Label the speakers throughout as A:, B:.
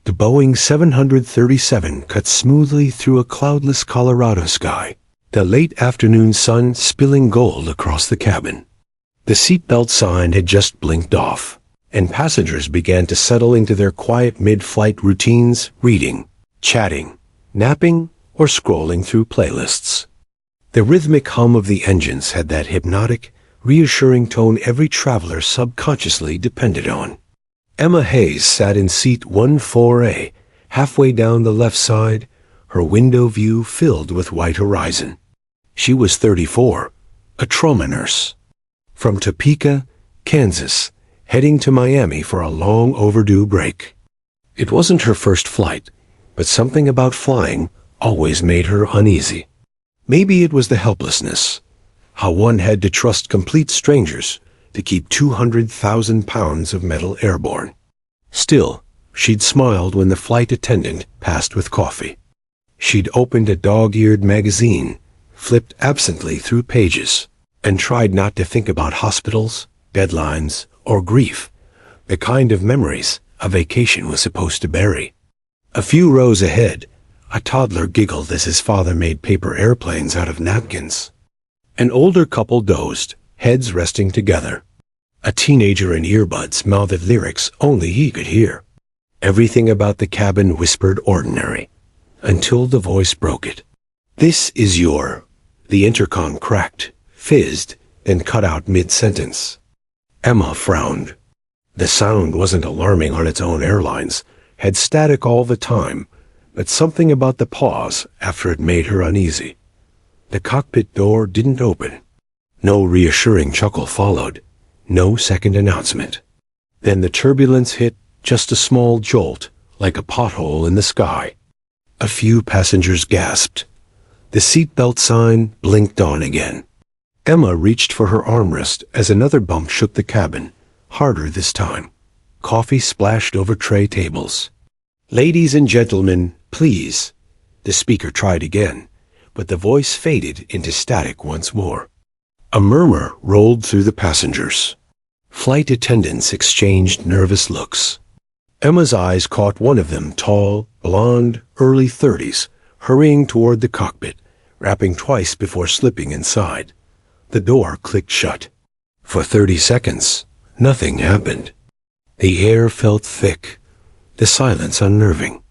A: The Boeing 737 cut smoothly through a cloudless Colorado sky, the late afternoon sun spilling gold across the cabin. The seatbelt sign had just blinked off, and passengers began to settle into their quiet mid-flight routines, reading, chatting, napping, or scrolling through playlists. The rhythmic hum of the engines had that hypnotic, reassuring tone every traveler subconsciously depended on. Emma Hayes sat in seat 14A, halfway down the left side, her window view filled with white horizon. She was 34, a trauma nurse. From Topeka, Kansas, heading to Miami for a long overdue break. It wasn't her first flight, but something about flying always made her uneasy. Maybe it was the helplessness, how one had to trust complete strangers to keep 200,000 pounds of metal airborne. Still, she'd smiled when the flight attendant passed with coffee. She'd opened a dog-eared magazine, flipped absently through pages, and tried not to think about hospitals, deadlines, or grief, the kind of memories a vacation was supposed to bury. A few rows ahead, a toddler giggled as his father made paper airplanes out of napkins. An older couple dozed, heads resting together. A teenager in earbuds mouthed lyrics only he could hear. Everything about the cabin whispered ordinary, until the voice broke it. "This is your..." The intercom cracked, fizzed, and cut out mid-sentence. Emma frowned. The sound wasn't alarming on its own airlines, had static all the time, but something about the pause after it made her uneasy. The cockpit door didn't open. No reassuring chuckle followed. No second announcement. Then the turbulence hit, just a small jolt, like a pothole in the sky. A few passengers gasped. The seatbelt sign blinked on again. Emma reached for her armrest as another bump shook the cabin, harder this time. Coffee splashed over tray tables. "Ladies and gentlemen, please." The speaker tried again, but the voice faded into static once more. A murmur rolled through the passengers. Flight attendants exchanged nervous looks. Emma's eyes caught one of them, tall, blonde, early 30s, hurrying toward the cockpit, rapping twice before slipping inside. The door clicked shut. For 30 seconds, nothing happened. The air felt thick, the silence unnerving.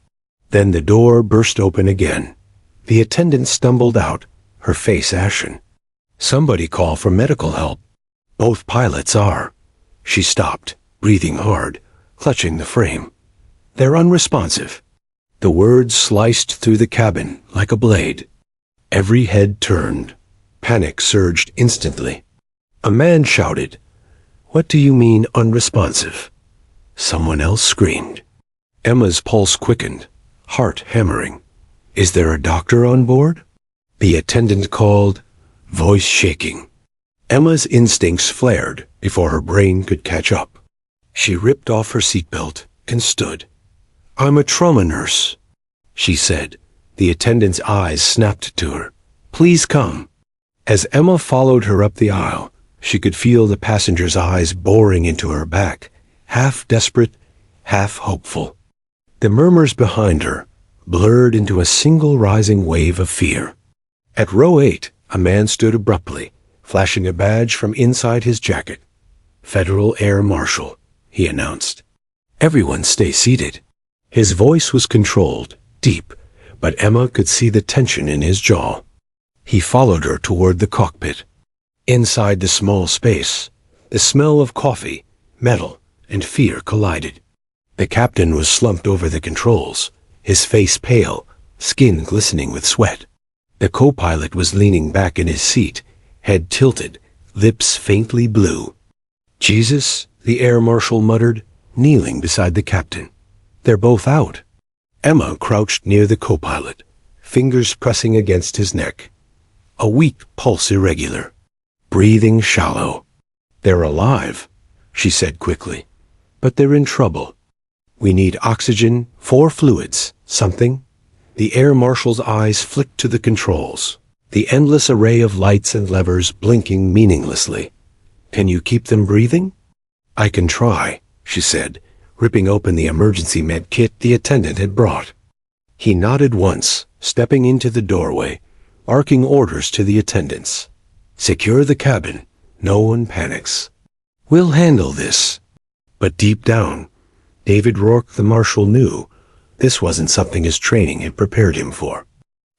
A: Then the door burst open again. The attendant stumbled out, her face ashen. "Somebody call for medical help. Both pilots are." She stopped, breathing hard, clutching the frame. "They're unresponsive." The words sliced through the cabin like a blade. Every head turned. Panic surged instantly. A man shouted, "What do you mean unresponsive?" Someone else screamed. Emma's pulse quickened, heart hammering. "Is there a doctor on board?" The attendant called, voice shaking. Emma's instincts flared before her brain could catch up. She ripped off her seatbelt and stood. "I'm a trauma nurse," she said. The attendant's eyes snapped to her. "Please come." As Emma followed her up the aisle, she could feel the passenger's eyes boring into her back, half desperate, half hopeful. The murmurs behind her blurred into a single rising wave of fear. At row 8, a man stood abruptly, flashing a badge from inside his jacket. "Federal Air Marshal," he announced. "Everyone stay seated." His voice was controlled, deep, but Emma could see the tension in his jaw. He followed her toward the cockpit. Inside the small space, the smell of coffee, metal, and fear collided. The captain was slumped over the controls, his face pale, skin glistening with sweat. The co-pilot was leaning back in his seat, head tilted, lips faintly blue. "Jesus," the air marshal muttered, kneeling beside the captain. "They're both out." Emma crouched near the co-pilot, fingers pressing against his neck. A weak pulse irregular, breathing shallow. "They're alive," she said quickly, "but they're in trouble. We need oxygen, 4 fluids, something." The air marshal's eyes flicked to the controls, the endless array of lights and levers blinking meaninglessly. "Can you keep them breathing?" "I can try," she said, ripping open the emergency med kit the attendant had brought. He nodded once, stepping into the doorway, barking orders to the attendants. "Secure the cabin. No one panics. We'll handle this." But deep down, David Rourke the Marshal knew this wasn't something his training had prepared him for.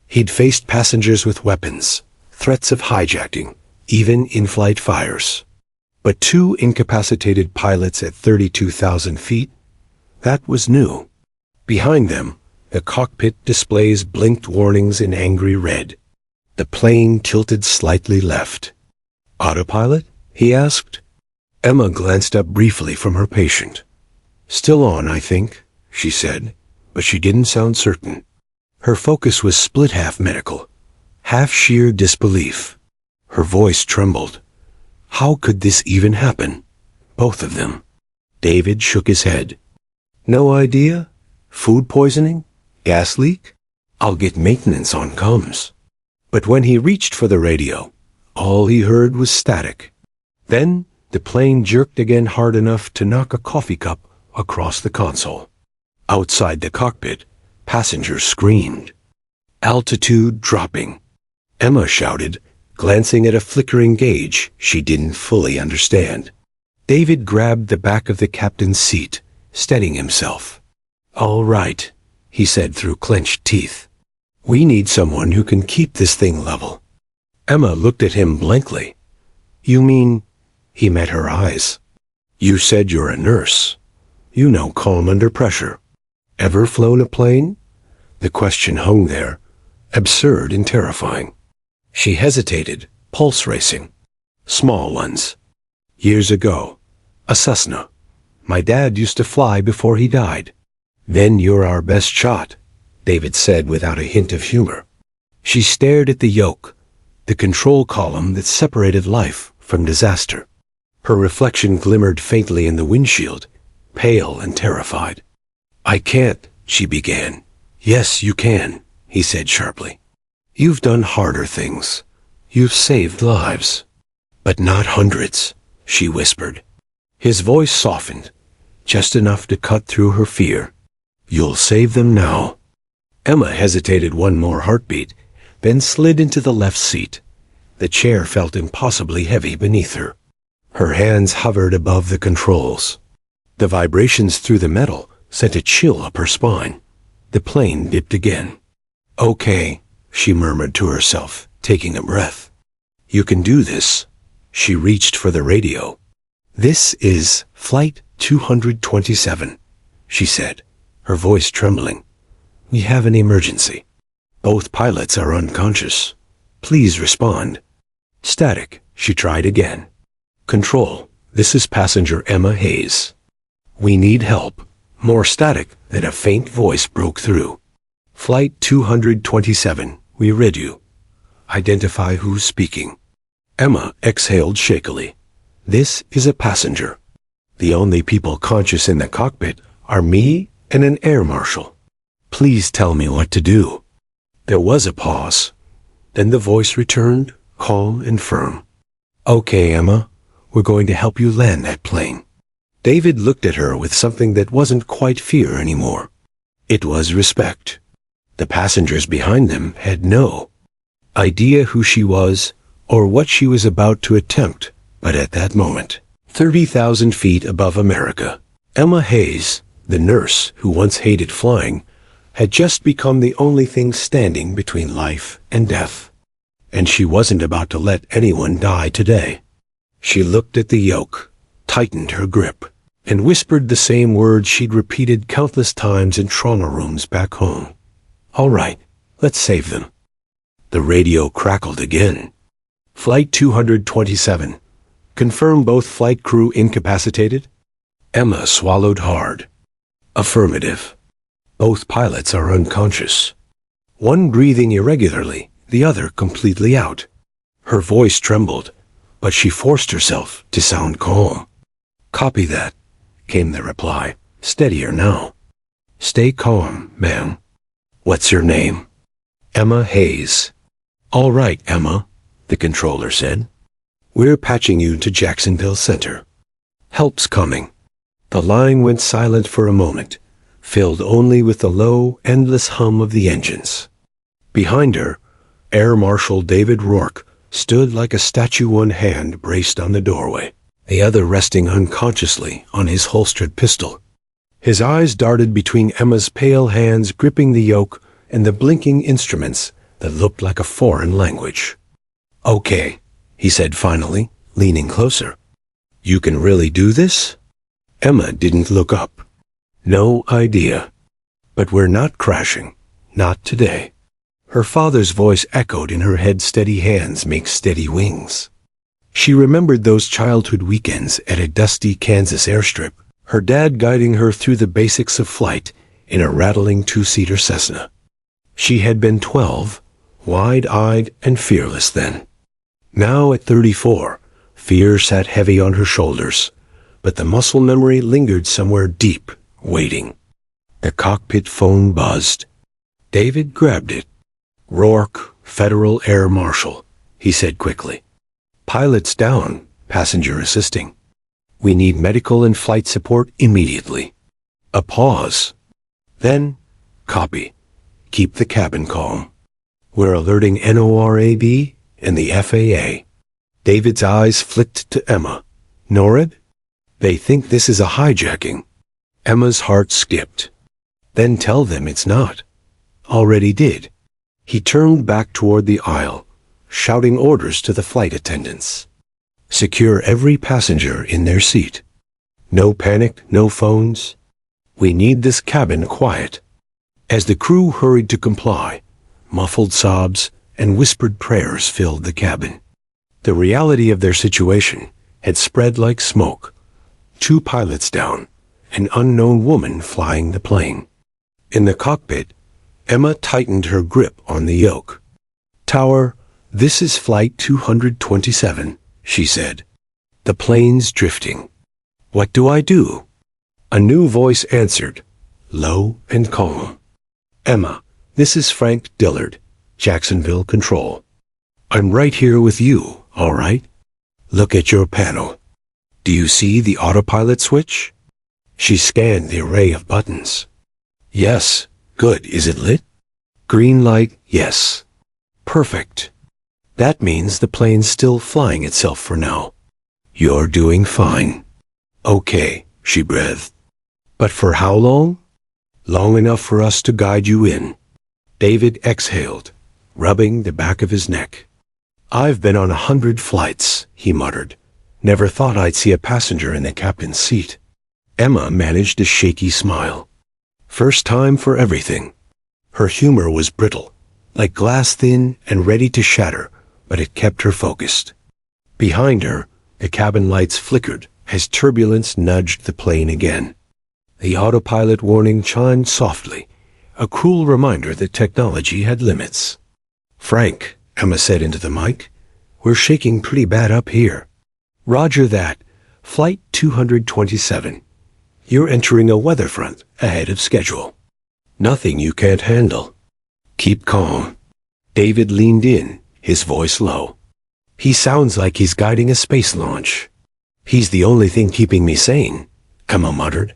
A: He'd faced passengers with weapons, threats of hijacking, even in-flight fires. But 2 incapacitated pilots at 32,000 feet? That was new. Behind them, the cockpit displays blinked warnings in angry red. The plane tilted slightly left. "Autopilot?" he asked. Emma glanced up briefly from her patient. "Still on, I think," she said, but she didn't sound certain. Her focus was split half medical, half sheer disbelief. Her voice trembled. How could this even happen? Both of them. David shook his head. "No idea? Food poisoning? Gas leak? I'll get maintenance on comms." But when he reached for the radio, all he heard was static. Then the plane jerked again hard enough to knock a coffee cup across the console. Outside the cockpit, passengers screamed. "Altitude dropping," Emma shouted, glancing at a flickering gauge she didn't fully understand. David grabbed the back of the captain's seat, steadying himself. "All right," he said through clenched teeth. "We need someone who can keep this thing level." Emma looked at him blankly. "You mean—" He met her eyes. "You said you're a nurse. You know calm under pressure. Ever flown a plane?" The question hung there, absurd and terrifying. She hesitated, pulse racing. "Small ones. Years ago. A Cessna. My dad used to fly before he died." "Then you're our best shot," David said without a hint of humor. She stared at the yoke, the control column that separated life from disaster. Her reflection glimmered faintly in the windshield, pale and terrified. "I can't," she began. "Yes, you can," he said sharply. "You've done harder things. You've saved lives." "But not hundreds," she whispered. His voice softened, just enough to cut through her fear. "You'll save them now." Emma hesitated one more heartbeat, then slid into the left seat. The chair felt impossibly heavy beneath her. Her hands hovered above the controls. The vibrations through the metal sent a chill up her spine. The plane dipped again. "Okay," she murmured to herself, taking a breath. "You can do this." She reached for the radio. "This is Flight 227, she said, her voice trembling. "We have an emergency. Both pilots are unconscious. Please respond." Static, she tried again. "Control, this is passenger Emma Hayes. We need help." More static than a faint voice broke through. "Flight 227, we read you. Identify who's speaking." Emma exhaled shakily. "This is a passenger. The only people conscious in the cockpit are me and an air marshal. Please tell me what to do." There was a pause. Then the voice returned, calm and firm. "Okay, Emma, we're going to help you land that plane." David looked at her with something that wasn't quite fear anymore. It was respect. The passengers behind them had no idea who she was or what she was about to attempt, but at that moment, 30,000 feet above America, Emma Hayes, the nurse who once hated flying, had just become the only thing standing between life and death. And she wasn't about to let anyone die today. She looked at the yoke, tightened her grip, and whispered the same words she'd repeated countless times in trauma rooms back home. "All right, let's save them." The radio crackled again. "Flight 227. Confirm both flight crew incapacitated?" Emma swallowed hard. "Affirmative. Both pilots are unconscious. One breathing irregularly, the other completely out." Her voice trembled, but she forced herself to sound calm. "Copy that," came the reply, steadier now. "Stay calm, ma'am." "What's your name?" "Emma Hayes." "All right, Emma," the controller said. "We're patching you to Jacksonville Center. Help's coming." The line went silent for a moment, filled only with the low, endless hum of the engines. Behind her, Air Marshal David Rourke stood like a statue, one hand braced on the doorway, the other resting unconsciously on his holstered pistol. His eyes darted between Emma's pale hands gripping the yoke and the blinking instruments that looked like a foreign language. "Okay," he said finally, leaning closer. "You can really do this?" Emma didn't look up. "No idea. But we're not crashing. Not today." Her father's voice echoed in her head. "Steady hands make steady wings." She remembered those childhood weekends at a dusty Kansas airstrip, her dad guiding her through the basics of flight in a rattling two-seater Cessna. She had been 12, wide-eyed and fearless then. Now at 34, fear sat heavy on her shoulders, but the muscle memory lingered somewhere deep, waiting. The cockpit phone buzzed. David grabbed it. "Rourke, Federal Air Marshal," he said quickly. "Pilots down, passenger assisting. We need medical and flight support immediately." A pause. Then, "Copy. Keep the cabin calm. We're alerting NORAB and the FAA." David's eyes flicked to Emma. "NORAB? They think this is a hijacking." Emma's heart skipped. "Then tell them it's not." "Already did." He turned back toward the aisle, shouting orders to the flight attendants. "Secure every passenger in their seat. No panic, no phones. We need this cabin quiet." As the crew hurried to comply, muffled sobs and whispered prayers filled the cabin. The reality of their situation had spread like smoke. 2 pilots down, an unknown woman flying the plane. In the cockpit, Emma tightened her grip on the yoke. "Tower, this is Flight 227, she said. "The plane's drifting. What do I do?" A new voice answered, low and calm. "Emma, this is Frank Dillard, Jacksonville Control. I'm right here with you, all right? Look at your panel. Do you see the autopilot switch?" She scanned the array of buttons. "Yes. Good. Is it lit?" "Green light, yes." "Perfect. That means the plane's still flying itself for now." "You're doing fine." "Okay," she breathed. "But for how long?" "Long enough for us to guide you in." David exhaled, rubbing the back of his neck. "I've been on 100 flights," he muttered. "Never thought I'd see a passenger in the captain's seat." Emma managed a shaky smile. First time for everything. Her humor was brittle, like glass thin and ready to shatter, but it kept her focused. Behind her, the cabin lights flickered as turbulence nudged the plane again. The autopilot warning chimed softly, a cruel reminder that technology had limits. "Frank," Emma said into the mic, "we're shaking pretty bad up here." "Roger that. Flight 227. You're entering a weather front ahead of schedule. Nothing you can't handle. Keep calm." David leaned in, his voice low. "He sounds like he's guiding a space launch." "He's the only thing keeping me sane," Emma muttered.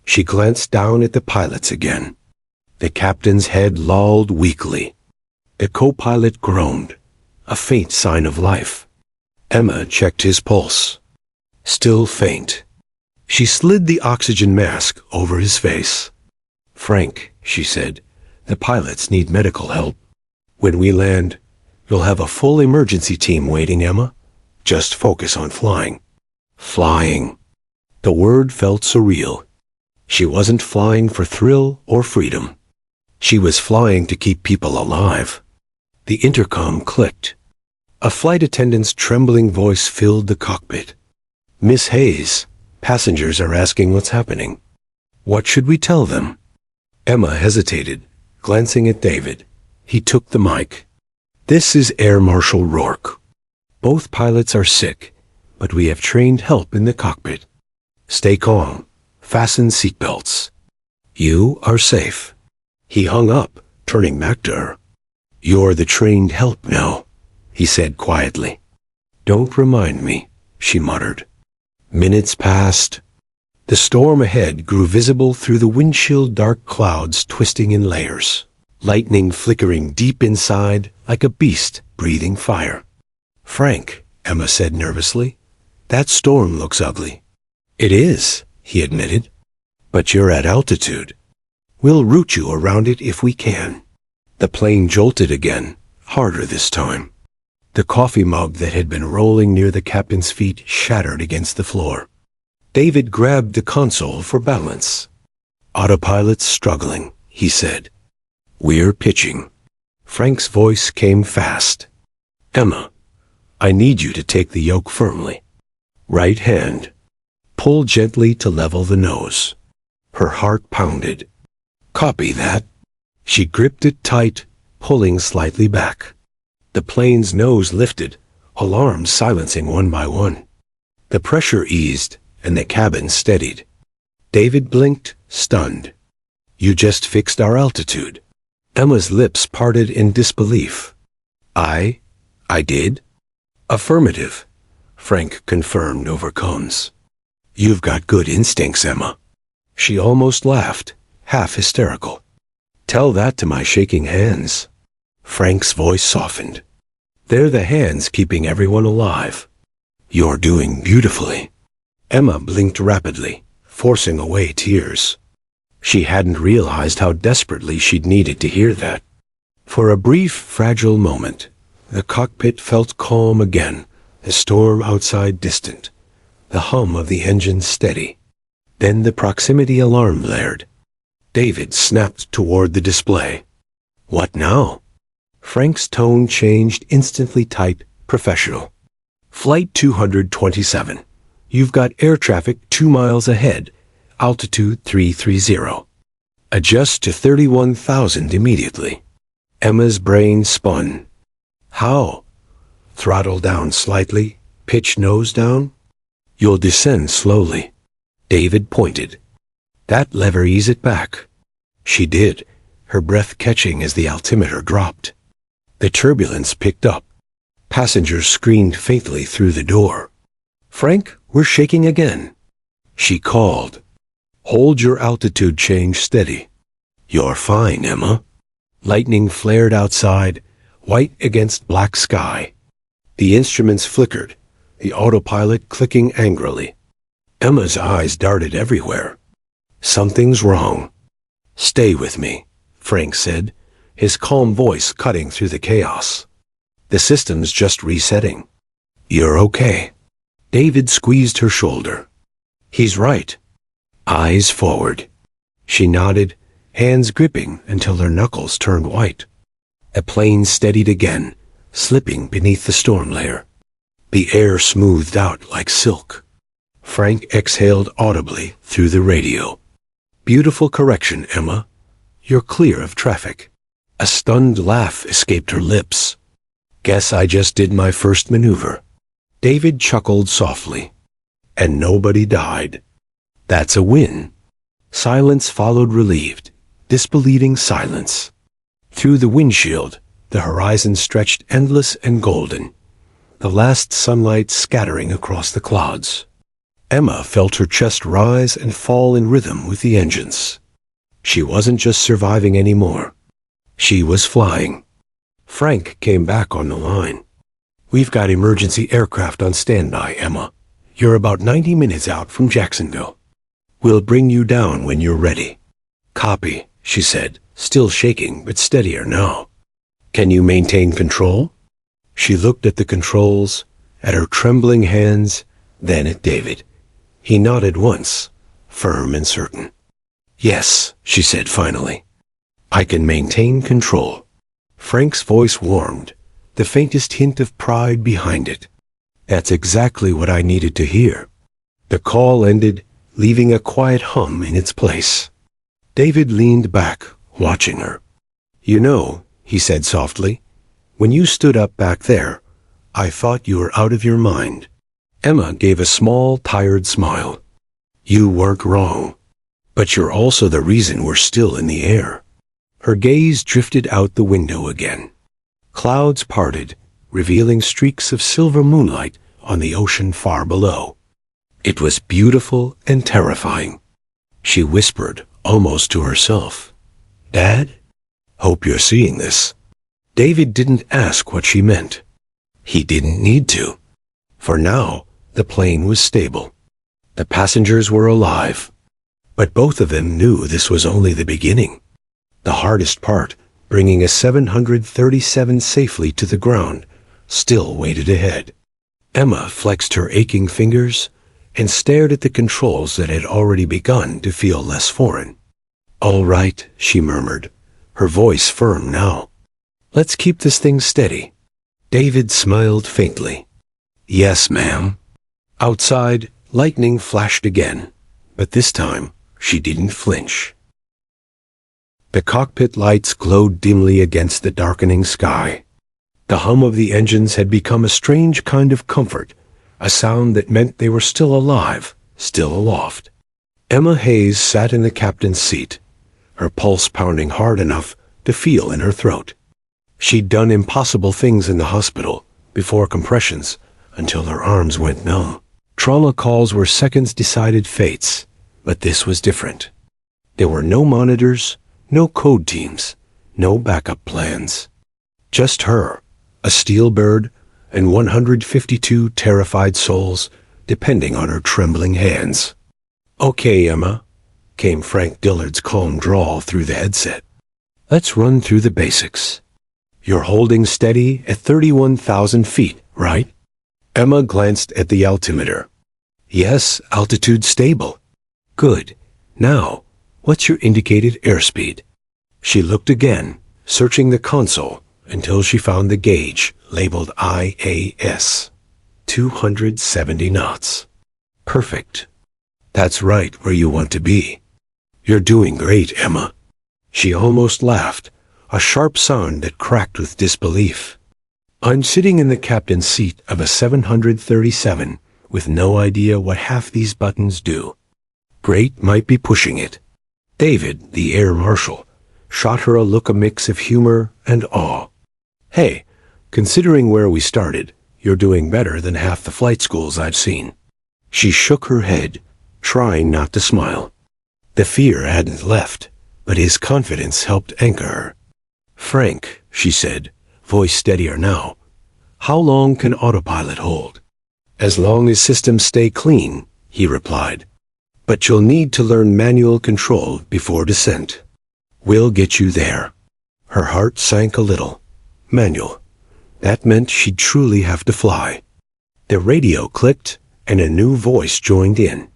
A: She glanced down at the pilots again. The captain's head lolled weakly. The co-pilot groaned, a faint sign of life. Emma checked his pulse. Still faint. She slid the oxygen mask over his face. "Frank," she said, "the pilots need medical help. When we land, you'll have a full emergency team waiting, Emma. Just focus on flying." Flying. The word felt surreal. She wasn't flying for thrill or freedom. She was flying to keep people alive. The intercom clicked. A flight attendant's trembling voice filled the cockpit. "Miss Hayes, passengers are asking what's happening. What should we tell them?" Emma hesitated, glancing at David. He took the mic. "This is Air Marshal Rourke. Both pilots are sick, but we have trained help in the cockpit. Stay calm. Fasten seatbelts. You are safe." He hung up, turning back to her. "You're the trained help now," he said quietly. "Don't remind me," she muttered. Minutes passed. The storm ahead grew visible through the windshield, dark clouds twisting in layers, lightning flickering deep inside like a beast breathing fire. "Frank," Emma said nervously, "that storm looks ugly." "It is," he admitted, "but you're at altitude. We'll route you around it if we can." The plane jolted again, harder this time. The coffee mug that had been rolling near the captain's feet shattered against the floor. David grabbed the console for balance. "Autopilot's struggling," he said. "We're pitching." Frank's voice came fast. "Emma, I need you to take the yoke firmly. Right hand. Pull gently to level the nose." Her heart pounded. "Copy that." She gripped it tight, pulling slightly back. The plane's nose lifted, alarms silencing one by one. The pressure eased, and the cabin steadied. David blinked, stunned. "You just fixed our altitude." Emma's lips parted in disbelief. I did?" "Affirmative," Frank confirmed, overcomes. "You've got good instincts, Emma." She almost laughed, half hysterical. "Tell that to my shaking hands." Frank's voice softened. "They're the hands keeping everyone alive." "You're doing beautifully." Emma blinked rapidly, forcing away tears. She hadn't realized how desperately she'd needed to hear that. For a brief, fragile moment, the cockpit felt calm again, the storm outside distant, the hum of the engine steady. Then the proximity alarm blared. David snapped toward the display. "What now?" Frank's tone changed, instantly tight, professional. "Flight 227. You've got air traffic 2 miles ahead, altitude 330. Adjust to 31,000 immediately." Emma's brain spun. "How?" "Throttle down slightly, pitch nose down. You'll descend slowly." David pointed. "That lever, ease it back." She did, her breath catching as the altimeter dropped. The turbulence picked up. Passengers screamed faintly through the door. "Frank, we're shaking again." She called. "Hold your altitude change steady." "You're fine, Emma." Lightning flared outside, white against black sky. The instruments flickered, the autopilot clicking angrily. Emma's eyes darted everywhere. "Something's wrong." "Stay with me," Frank said, his calm voice cutting through the chaos. "The system's just resetting." "You're okay." David squeezed her shoulder. "He's right." Eyes forward. She nodded, hands gripping until her knuckles turned white. The plane steadied again, slipping beneath the storm layer. The air smoothed out like silk. Frank exhaled audibly through the radio. "Beautiful correction, Emma. You're clear of traffic." A stunned laugh escaped her lips. "Guess I just did my first maneuver." David chuckled softly. "And nobody died." "That's a win." Silence followed, relieved, disbelieving silence. Through the windshield, the horizon stretched endless and golden, the last sunlight scattering across the clouds. Emma felt her chest rise and fall in rhythm with the engines. She wasn't just surviving anymore. She was flying. Frank came back on the line. "We've got emergency aircraft on standby, Emma. You're about 90 minutes out from Jacksonville. We'll bring you down when you're ready." "Copy," she said, still shaking but steadier now. "Can you maintain control?" She looked at the controls, at her trembling hands, then at David. He nodded once, firm and certain. "Yes," she said finally. "I can maintain control." Frank's voice warmed, the faintest hint of pride behind it. "That's exactly what I needed to hear." The call ended, leaving a quiet hum in its place. David leaned back, watching her. "You know," he said softly, "when you stood up back there, I thought you were out of your mind." Emma gave a small, tired smile. "You weren't wrong. But you're also the reason we're still in the air." Her gaze drifted out the window again. Clouds parted, revealing streaks of silver moonlight on the ocean far below. It was beautiful and terrifying. She whispered, almost to herself, "Dad? Hope you're seeing this." David didn't ask what she meant. He didn't need to. For now, the plane was stable. The passengers were alive. But both of them knew this was only the beginning. The hardest part, bringing a 737 safely to the ground, still waited ahead. Emma flexed her aching fingers and stared at the controls that had already begun to feel less foreign. "All right," she murmured, her voice firm now. "Let's keep this thing steady." David smiled faintly. "Yes, ma'am." Outside, lightning flashed again, but this time she didn't flinch. The cockpit lights glowed dimly against the darkening sky. The hum of the engines had become a strange kind of comfort, a sound that meant they were still alive, still aloft. Emma Hayes sat in the captain's seat, her pulse pounding hard enough to feel in her throat. She'd done impossible things in the hospital, before compressions, until her arms went numb. Trauma calls were seconds-decided fates, but this was different. There were no monitors, no code teams, no backup plans. Just her, a steel bird, and 152 terrified souls depending on her trembling hands. "Okay, Emma," came Frank Dillard's calm drawl through the headset. "Let's run through the basics. You're holding steady at 31,000 feet, right?" Emma glanced at the altimeter. "Yes, altitude stable." "Good. Now, what's your indicated airspeed?" She looked again, searching the console, until she found the gauge labeled IAS. 270 knots. Perfect. That's right where you want to be. You're doing great, Emma. She almost laughed, a sharp sound that cracked with disbelief. I'm sitting in the captain's seat of a 737 with no idea what half these buttons do. Great might be pushing it. David, the air marshal, shot her a look, a mix of humor and awe. Hey, considering where we started, you're doing better than half the flight schools I've seen. She shook her head, trying not to smile. The fear hadn't left, but his confidence helped anchor her. Frank, she said, voice steadier now, how long can autopilot hold? As long as systems stay clean, he replied. But you'll need to learn manual control before descent. We'll get you there. Her heart sank a little. Manual. That meant she'd truly have to fly. The radio clicked, and a new voice joined in.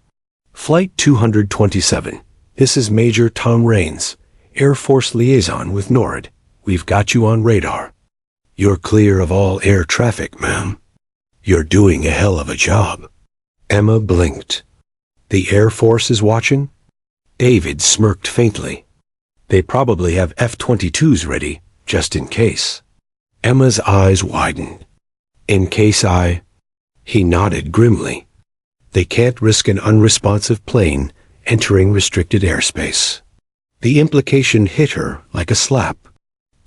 A: Flight 227. This is Major Tom Raines, Air Force Liaison with NORAD. We've got you on radar. You're clear of all air traffic, ma'am. You're doing a hell of a job. Emma blinked. The Air Force is watching? David smirked faintly. They probably have F-22s ready, just in case. Emma's eyes widened. In case I... He nodded grimly. They can't risk an unresponsive plane entering restricted airspace. The implication hit her like a slap.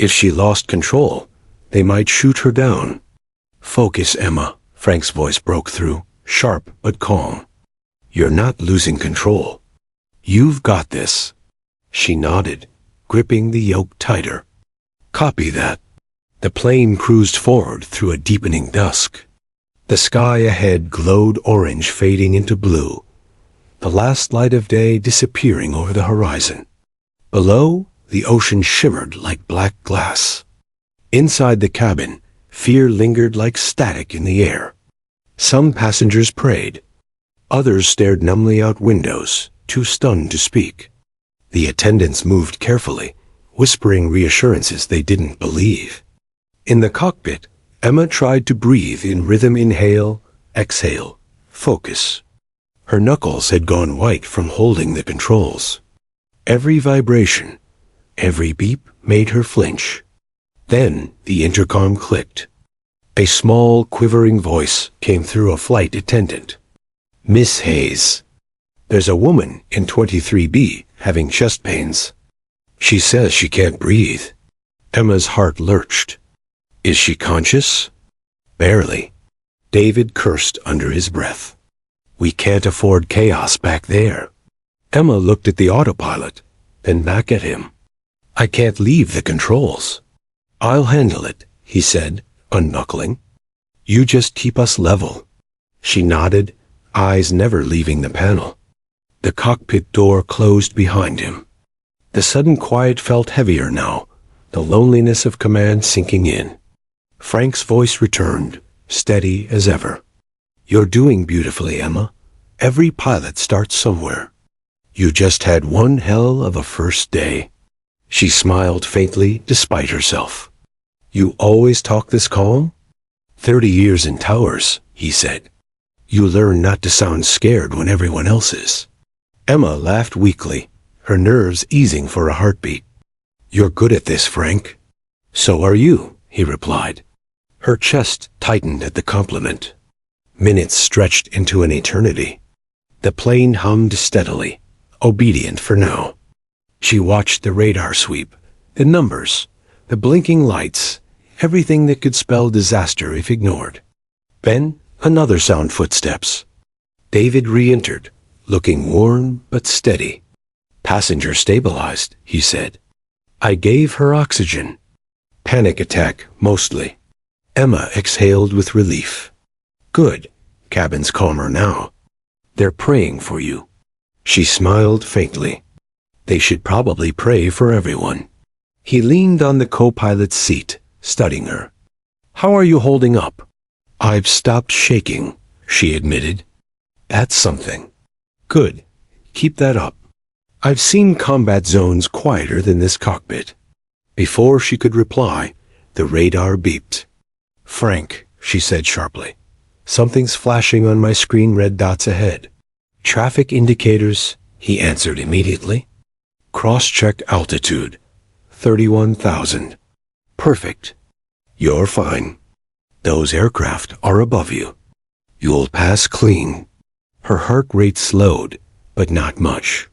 A: If she lost control, they might shoot her down. Focus, Emma, Frank's voice broke through, sharp but calm. You're not losing control. You've got this. She nodded, gripping the yoke tighter. Copy that. The plane cruised forward through a deepening dusk. The sky ahead glowed orange, fading into blue, the last light of day disappearing over the horizon. Below, the ocean shimmered like black glass. Inside the cabin, fear lingered like static in the air. Some passengers prayed. Others stared numbly out windows, too stunned to speak. The attendants moved carefully, whispering reassurances they didn't believe. In the cockpit, Emma tried to breathe in rhythm. Inhale, exhale, focus. Her knuckles had gone white from holding the controls. Every vibration, every beep made her flinch. Then the intercom clicked. A small, quivering voice came through a flight attendant. Miss Hayes, there's a woman in 23B having chest pains. She says she can't breathe. Emma's heart lurched. Is she conscious? Barely. David cursed under his breath. We can't afford chaos back there. Emma looked at the autopilot, then back at him. I can't leave the controls. I'll handle it, he said, unbuckling. You just keep us level. She nodded, eyes never leaving the panel. The cockpit door closed behind him. The sudden quiet felt heavier now, the loneliness of command sinking in. Frank's voice returned, steady as ever. You're doing beautifully, Emma. Every pilot starts somewhere. You just had one hell of a first day. She smiled faintly despite herself. You always talk this calm? 30 years in towers, he said. You learn not to sound scared when everyone else is. Emma laughed weakly, her nerves easing for a heartbeat. You're good at this, Frank. So are you, he replied. Her chest tightened at the compliment. Minutes stretched into an eternity. The plane hummed steadily, obedient for now. She watched the radar sweep, the numbers, the blinking lights, everything that could spell disaster if ignored. Then, another sound: footsteps. David re-entered, looking worn but steady. Passenger stabilized, he said. I gave her oxygen. Panic attack, mostly. Emma exhaled with relief. Good. Cabin's calmer now. They're praying for you. She smiled faintly. They should probably pray for everyone. He leaned on the co-pilot's seat, studying her. How are you holding up? I've stopped shaking, she admitted. That's something. Good. Keep that up. I've seen combat zones quieter than this cockpit. Before she could reply, the radar beeped. Frank, she said sharply. Something's flashing on my screen, red dots ahead. Traffic indicators, he answered immediately. Cross-check altitude. 31,000. Perfect. You're fine. Those aircraft are above you. You'll pass clean. Her heart rate slowed, but not much.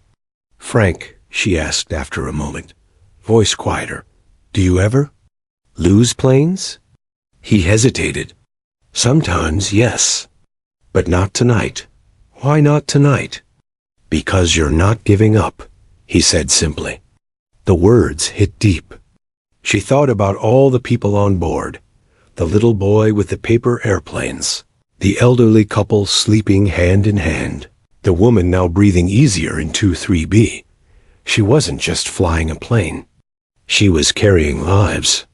A: Frank, she asked after a moment, voice quieter, do you ever lose planes? He hesitated. Sometimes, yes. But not tonight. Why not tonight? Because you're not giving up, he said simply. The words hit deep. She thought about all the people on board, the little boy with the paper airplanes, the elderly couple sleeping hand in hand, the woman now breathing easier in 23B. She wasn't just flying a plane. She was carrying lives.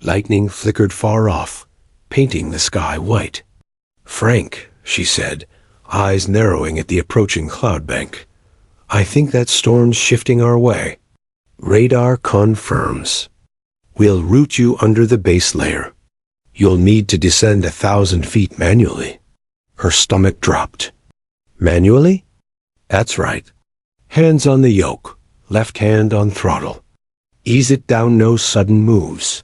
A: Lightning flickered far off, painting the sky white. Frank, she said, eyes narrowing at the approaching cloud bank. I think that storm's shifting our way. Radar confirms. We'll route you under the base layer. You'll need to descend 1,000 feet manually. Her stomach dropped. Manually? That's right. Hands on the yoke, left hand on throttle. Ease it down, no sudden moves.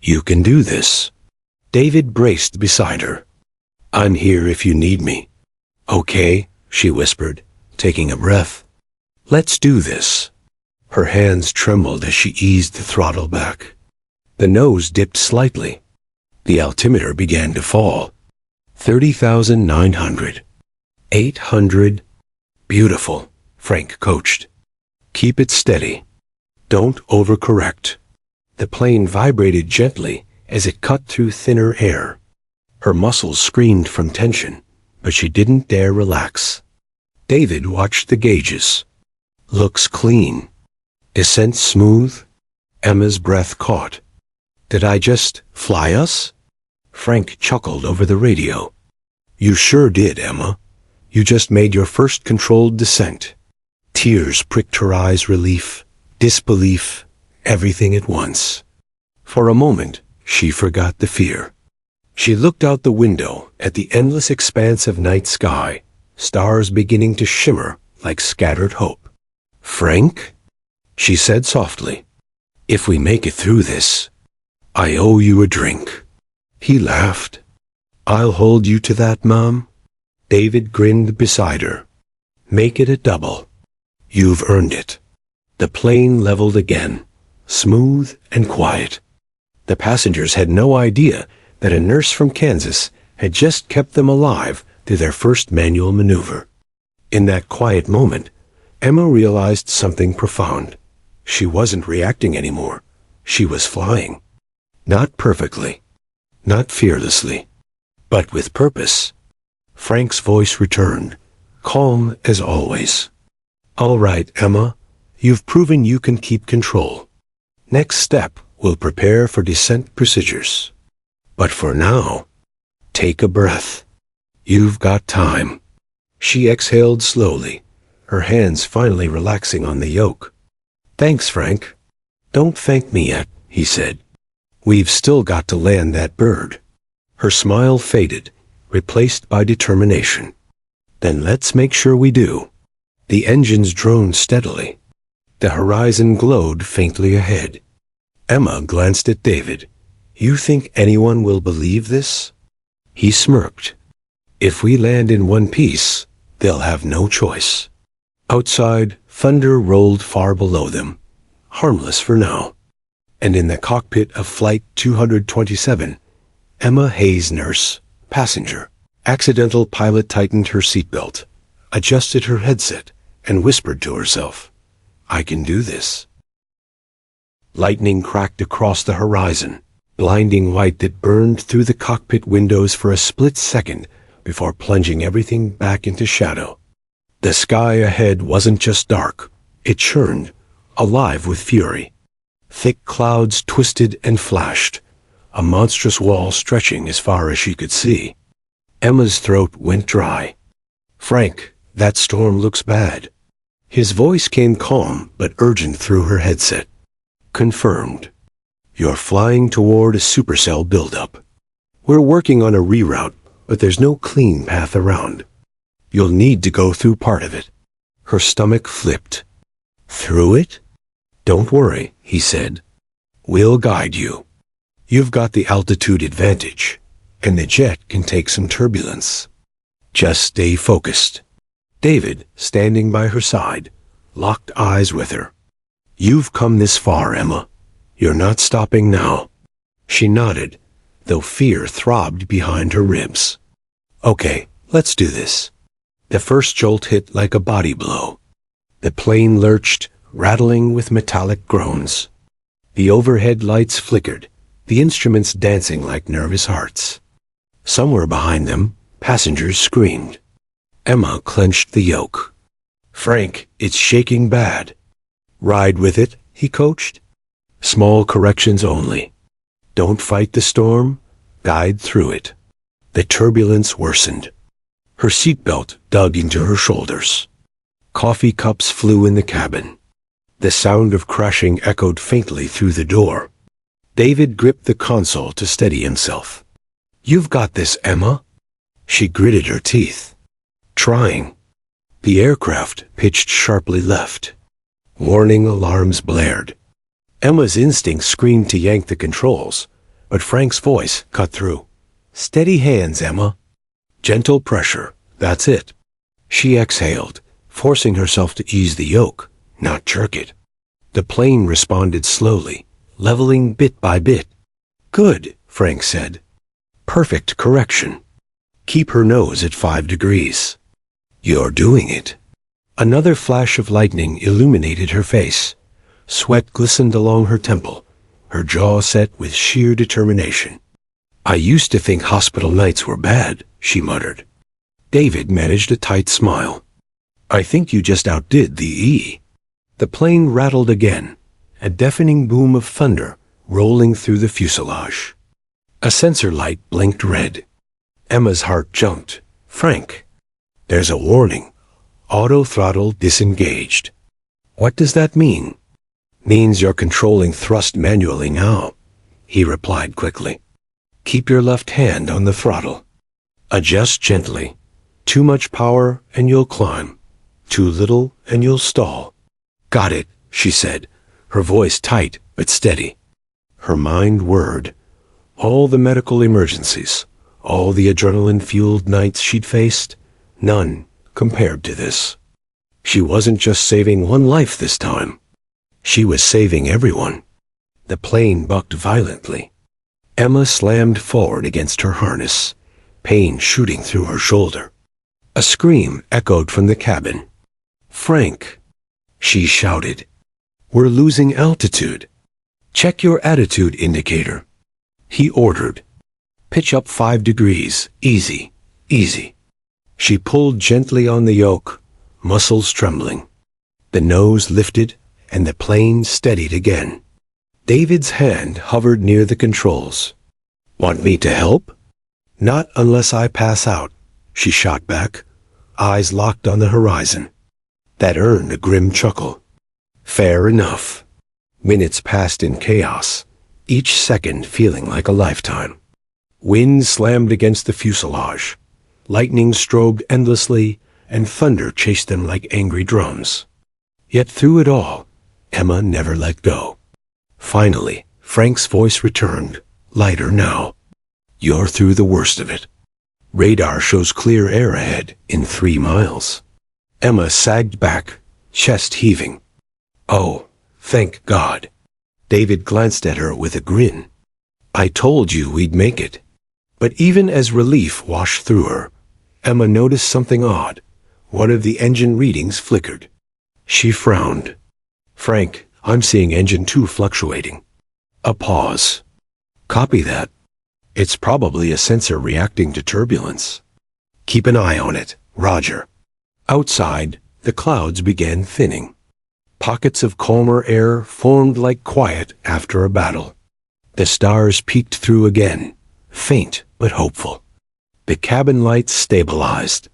A: You can do this. David braced beside her. I'm here if you need me. Okay, she whispered, taking a breath. Let's do this. Her hands trembled as she eased the throttle back. The nose dipped slightly. The altimeter began to fall. 30,900. 800. Beautiful, Frank coached. Keep it steady. Don't overcorrect. The plane vibrated gently as it cut through thinner air. Her muscles screamed from tension, but she didn't dare relax. David watched the gauges. Looks clean. Descent smooth. Emma's breath caught. Did I just fly us? Frank chuckled over the radio. You sure did, Emma. You just made your first controlled descent. Tears pricked her eyes, relief, disbelief, everything at once. For a moment, she forgot the fear. She looked out the window at the endless expanse of night sky, stars beginning to shimmer like scattered hope. Frank? She said softly. If we make it through this, I owe you a drink. He laughed. I'll hold you to that, Mom. David grinned beside her. Make it a double. You've earned it. The plane leveled again, smooth and quiet. The passengers had no idea that a nurse from Kansas had just kept them alive to their first manual maneuver. In that quiet moment, Emma realized something profound. She wasn't reacting anymore. She was flying. Not perfectly, not fearlessly, but with purpose. Frank's voice returned, calm as always. "All right, Emma, you've proven you can keep control. Next step, we'll prepare for descent procedures. But for now, take a breath. You've got time." She exhaled slowly, her hands finally relaxing on the yoke. "Thanks, Frank." "Don't thank me yet," he said. "We've still got to land that bird." Her smile faded, replaced by determination. "Then let's make sure we do." The engines droned steadily. The horizon glowed faintly ahead. Emma glanced at David. "You think anyone will believe this?" He smirked. "If we land in one piece, they'll have no choice." Outside, thunder rolled far below them, harmless for now. And in the cockpit of Flight 227, Emma Hayes, nurse, passenger, accidental pilot, tightened her seatbelt, adjusted her headset, and whispered to herself, "I can do this." Lightning cracked across the horizon, blinding white that burned through the cockpit windows for a split second before plunging everything back into shadow. The sky ahead wasn't just dark, it churned, alive with fury. Thick clouds twisted and flashed, a monstrous wall stretching as far as she could see. Emma's throat went dry. "Frank, that storm looks bad." His voice came calm but urgent through her headset. "Confirmed. You're flying toward a supercell buildup. We're working on a reroute, but there's no clean path around. You'll need to go through part of it." Her stomach flipped. "Through it?" "Don't worry," he said. "We'll guide you. You've got the altitude advantage, and the jet can take some turbulence. Just stay focused." David, standing by her side, locked eyes with her. "You've come this far, Emma. You're not stopping now." She nodded, though fear throbbed behind her ribs. "Okay, let's do this." The first jolt hit like a body blow. The plane lurched, rattling with metallic groans. The overhead lights flickered, the instruments dancing like nervous hearts. Somewhere behind them, passengers screamed. Emma clenched the yoke. "Frank, it's shaking bad." "Ride with it," he coached. "Small corrections only. Don't fight the storm, guide through it." The turbulence worsened. Her seatbelt dug into her shoulders. Coffee cups flew in the cabin. The sound of crashing echoed faintly through the door. David gripped the console to steady himself. "You've got this, Emma." She gritted her teeth. "Trying." The aircraft pitched sharply left. Warning alarms blared. Emma's instincts screamed to yank the controls, but Frank's voice cut through. "Steady hands, Emma. Gentle pressure, that's it." She exhaled, forcing herself to ease the yoke, not jerk it. The plane responded slowly, leveling bit by bit. "Good," Frank said. "Perfect correction. Keep her nose at 5 degrees. You're doing it." Another flash of lightning illuminated her face. Sweat glistened along her temple, her jaw set with sheer determination. "I used to think hospital nights were bad," she muttered. David managed a tight smile. "I think you just outdid the E." The plane rattled again, a deafening boom of thunder rolling through the fuselage. A sensor light blinked red. Emma's heart jumped. "Frank, there's a warning. Auto throttle disengaged." "What does that mean?" "Means you're controlling thrust manually now," he replied quickly. "Keep your left hand on the throttle. Adjust gently. Too much power and you'll climb. Too little and you'll stall." "Got it," she said, her voice tight but steady. Her mind whirred. All the medical emergencies, all the adrenaline-fueled nights she'd faced, none compared to this. She wasn't just saving one life this time. She was saving everyone. The plane bucked violently. Emma slammed forward against her harness, pain shooting through her shoulder. A scream echoed from the cabin. "Frank," she shouted. "We're losing altitude. Check your attitude indicator," he ordered. "Pitch up 5 degrees. Easy, easy." She pulled gently on the yoke, muscles trembling. The nose lifted, and the plane steadied again. David's hand hovered near the controls. "Want me to help?" "Not unless I pass out," she shot back, eyes locked on the horizon. That earned a grim chuckle. Fair enough. Minutes passed in chaos, each second feeling like a lifetime. Wind slammed against the fuselage. Lightning strobed endlessly, and thunder chased them like angry drums. Yet through it all, Emma never let go. Finally, Frank's voice returned, lighter now. "You're through the worst of it. Radar shows clear air ahead in 3 miles. Emma sagged back, chest heaving. "Oh, thank God." David glanced at her with a grin. "I told you we'd make it." But even as relief washed through her, Emma noticed something odd. One of the engine readings flickered. She frowned. "Frank, I'm seeing engine 2 fluctuating." A pause. "Copy that. It's probably a sensor reacting to turbulence. Keep an eye on it, Roger." Outside, the clouds began thinning. Pockets of calmer air formed like quiet after a battle. The stars peeked through again, faint but hopeful. The cabin lights stabilized.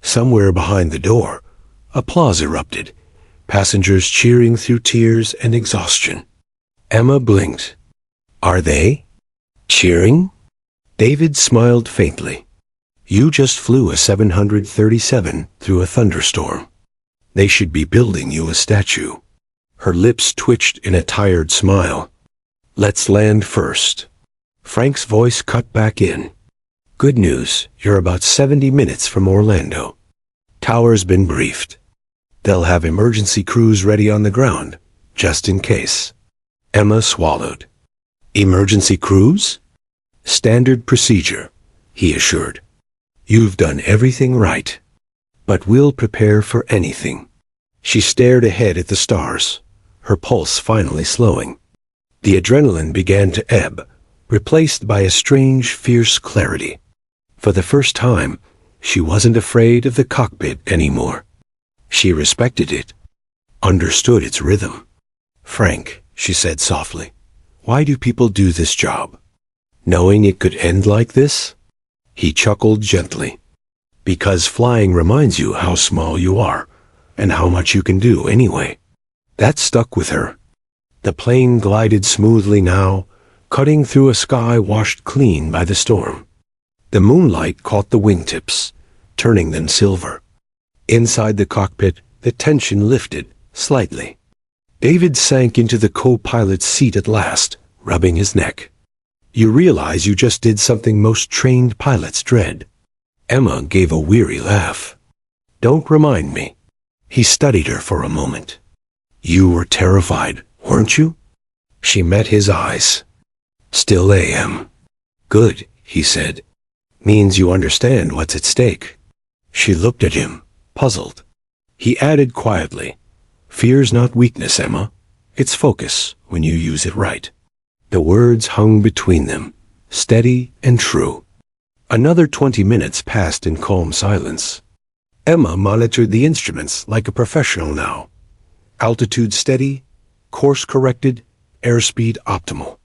A: Somewhere behind the door, applause erupted, passengers cheering through tears and exhaustion. Emma blinked. "Are they cheering?" David smiled faintly. "You just flew a 737 through a thunderstorm. They should be building you a statue." Her lips twitched in a tired smile. "Let's land first." Frank's voice cut back in. "Good news, you're about 70 minutes from Orlando. Tower's been briefed. They'll have emergency crews ready on the ground, just in case." Emma swallowed. "Emergency crews?" "Standard procedure," he assured. "You've done everything right. But we'll prepare for anything." She stared ahead at the stars, her pulse finally slowing. The adrenaline began to ebb, replaced by a strange, fierce clarity. For the first time, she wasn't afraid of the cockpit anymore. She respected it, understood its rhythm. "Frank," she said softly, "why do people do this job? Knowing it could end like this?" He chuckled gently. "Because flying reminds you how small you are, and how much you can do anyway." That stuck with her. The plane glided smoothly now, cutting through a sky washed clean by the storm. The moonlight caught the wingtips, turning them silver. Inside the cockpit, the tension lifted, slightly. David sank into the co-pilot's seat at last, rubbing his neck. "You realize you just did something most trained pilots dread." Emma gave a weary laugh. "Don't remind me." He studied her for a moment. "You were terrified, weren't you?" She met his eyes. "Still am." "Good," he said. "Means you understand what's at stake." She looked at him, puzzled. He added quietly, "Fear's not weakness, Emma. It's focus when you use it right." The words hung between them, steady and true. Another 20 minutes passed in calm silence. Emma monitored the instruments like a professional now. Altitude steady, course corrected, airspeed optimal.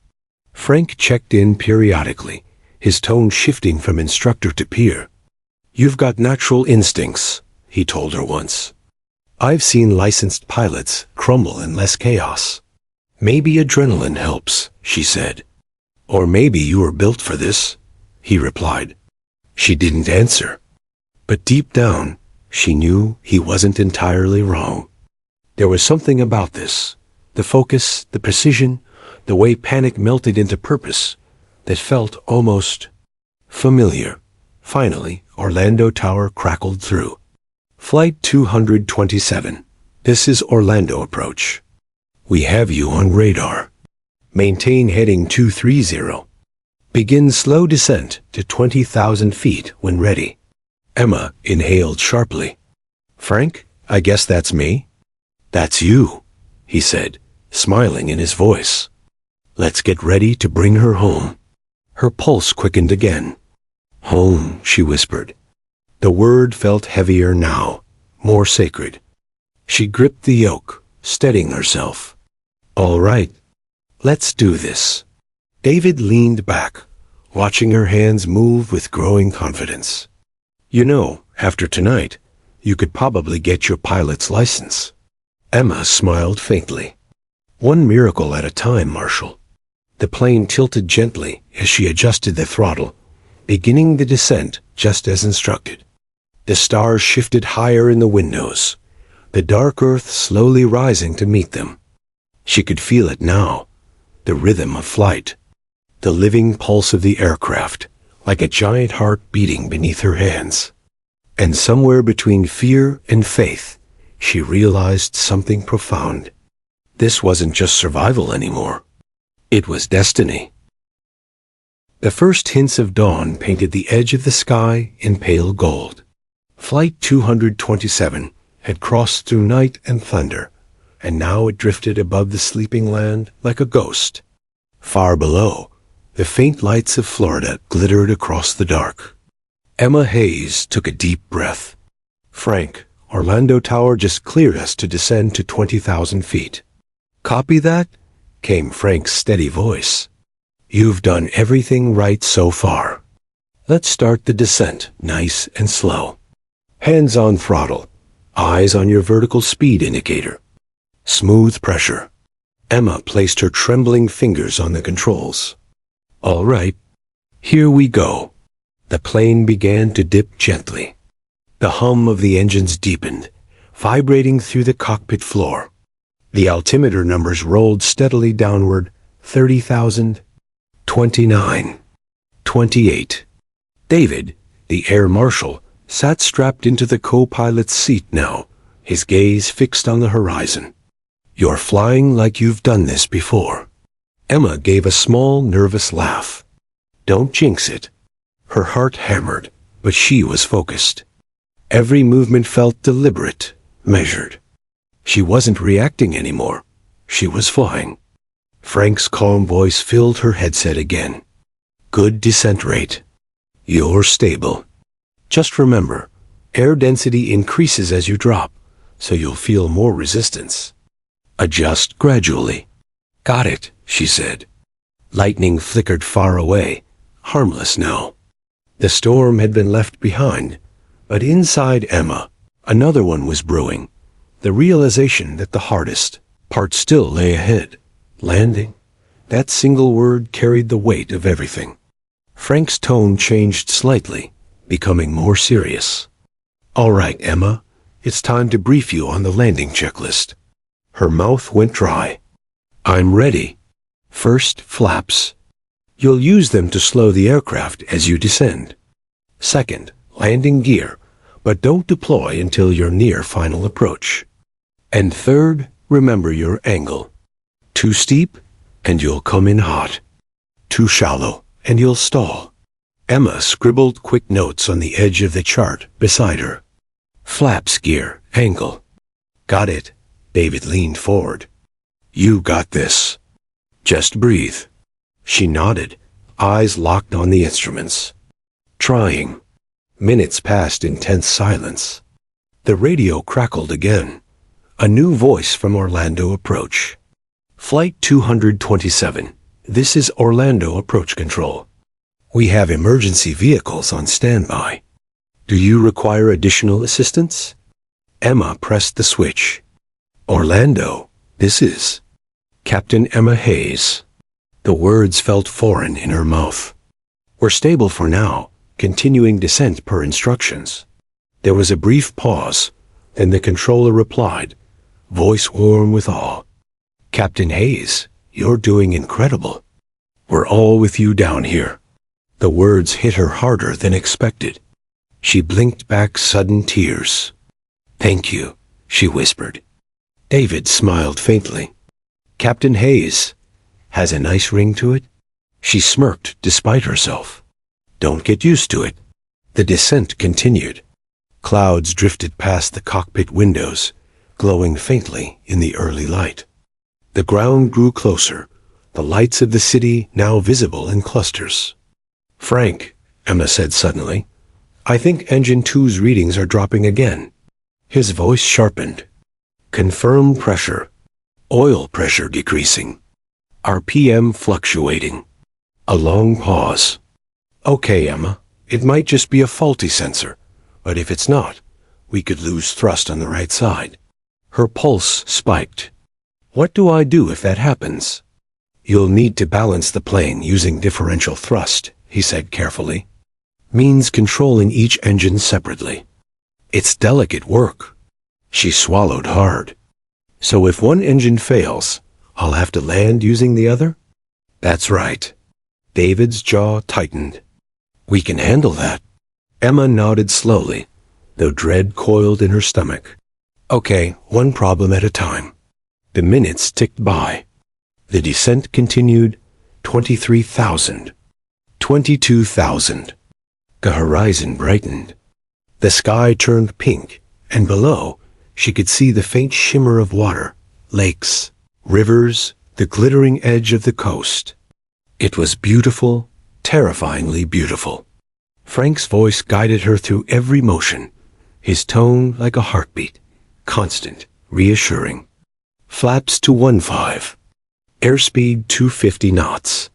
A: Frank checked in periodically, his tone shifting from instructor to peer. "You've got natural instincts," he told her once. "I've seen licensed pilots crumble in less chaos." "Maybe adrenaline helps," she said. "Or maybe you were built for this," he replied. She didn't answer. But deep down, she knew he wasn't entirely wrong. There was something about this, the focus, the precision, the way panic melted into purpose, that felt almost familiar. Finally, Orlando Tower crackled through. "Flight 227. This is Orlando approach. We have you on radar. Maintain heading 230. Begin slow descent to 20,000 feet when ready." Emma inhaled sharply. "Frank, I guess that's me?" "That's you," he said, smiling in his voice. "Let's get ready to bring her home." Her pulse quickened again. "Home," she whispered. The word felt heavier now, more sacred. She gripped the yoke, steadying herself. "All right, let's do this." David leaned back, watching her hands move with growing confidence. "You know, after tonight, you could probably get your pilot's license." Emma smiled faintly. "One miracle at a time, Marshal." The plane tilted gently as she adjusted the throttle, beginning the descent just as instructed. The stars shifted higher in the windows, the dark earth slowly rising to meet them. She could feel it now, the rhythm of flight, the living pulse of the aircraft, like a giant heart beating beneath her hands. And somewhere between fear and faith, she realized something profound. This wasn't just survival anymore. It was destiny. The first hints of dawn painted the edge of the sky in pale gold. Flight 227 had crossed through night and thunder, and now it drifted above the sleeping land like a ghost. Far below, the faint lights of Florida glittered across the dark. Emma Hayes took a deep breath. "Frank, Orlando Tower just cleared us to descend to 20,000 feet. "Copy that?" came Frank's steady voice. "You've done everything right so far. Let's start the descent nice and slow. Hands on throttle, eyes on your vertical speed indicator. Smooth pressure." Emma placed her trembling fingers on the controls. "All right, here we go." The plane began to dip gently. The hum of the engines deepened, vibrating through the cockpit floor. The altimeter numbers rolled steadily downward. 30,000, 29, 28. David, the air marshal, sat strapped into the co-pilot's seat now, his gaze fixed on the horizon. "You're flying like you've done this before." Emma gave a small, nervous laugh. "Don't jinx it." Her heart hammered, but she was focused. Every movement felt deliberate, measured. She wasn't reacting anymore. She was flying. Frank's calm voice filled her headset again. "Good descent rate. You're stable. Just remember, air density increases as you drop, so you'll feel more resistance. Adjust gradually." "Got it," she said. Lightning flickered far away, harmless now. The storm had been left behind, but inside Emma, another one was brewing. The realization that the hardest part still lay ahead. Landing. That single word carried the weight of everything. Frank's tone changed slightly, becoming more serious. "All right, Emma, it's time to brief you on the landing checklist." Her mouth went dry. "I'm ready. First, flaps. You'll use them to slow the aircraft as you descend. Second, landing gear, but don't deploy until you're near final approach. And third, remember your angle. Too steep, and you'll come in hot. Too shallow, and you'll stall." Emma scribbled quick notes on the edge of the chart beside her. "Flaps gear, angle." "Got it." David leaned forward. "You got this. Just breathe." She nodded, eyes locked on the instruments. Trying. Minutes passed in tense silence. The radio crackled again. A new voice from Orlando approach. "Flight 227. This is Orlando Approach Control. We have emergency vehicles on standby. Do you require additional assistance?" Emma pressed the switch. "Orlando, this is Captain Emma Hayes." The words felt foreign in her mouth. "We're stable for now, continuing descent per instructions." There was a brief pause, then the controller replied, voice warm with awe. "Captain Hayes, you're doing incredible. We're all with you down here." The words hit her harder than expected. She blinked back sudden tears. "Thank you," she whispered. David smiled faintly. "Captain Hayes has a nice ring to it." She smirked despite herself. "Don't get used to it." The descent continued. Clouds drifted past the cockpit windows, glowing faintly in the early light. The ground grew closer, the lights of the city now visible in clusters. "Frank," Emma said suddenly, "I think Engine 2's readings are dropping again." His voice sharpened. "Confirmed pressure. Oil pressure decreasing. RPM fluctuating." A long pause. "Okay, Emma, it might just be a faulty sensor, but if it's not, we could lose thrust on the right side." Her pulse spiked. "What do I do if that happens?" "You'll need to balance the plane using differential thrust," he said carefully. "Means controlling each engine separately. It's delicate work." She swallowed hard. "So if one engine fails, I'll have to land using the other?" "That's right." David's jaw tightened. "We can handle that." Emma nodded slowly, though dread coiled in her stomach. "Okay, one problem at a time." The minutes ticked by. The descent continued. 23,000. 22,000. The horizon brightened. The sky turned pink, and below, she could see the faint shimmer of water, lakes, rivers, the glittering edge of the coast. It was beautiful, terrifyingly beautiful. Frank's voice guided her through every motion, his tone like a heartbeat, constant, reassuring. "Flaps to 15. Airspeed 250 knots.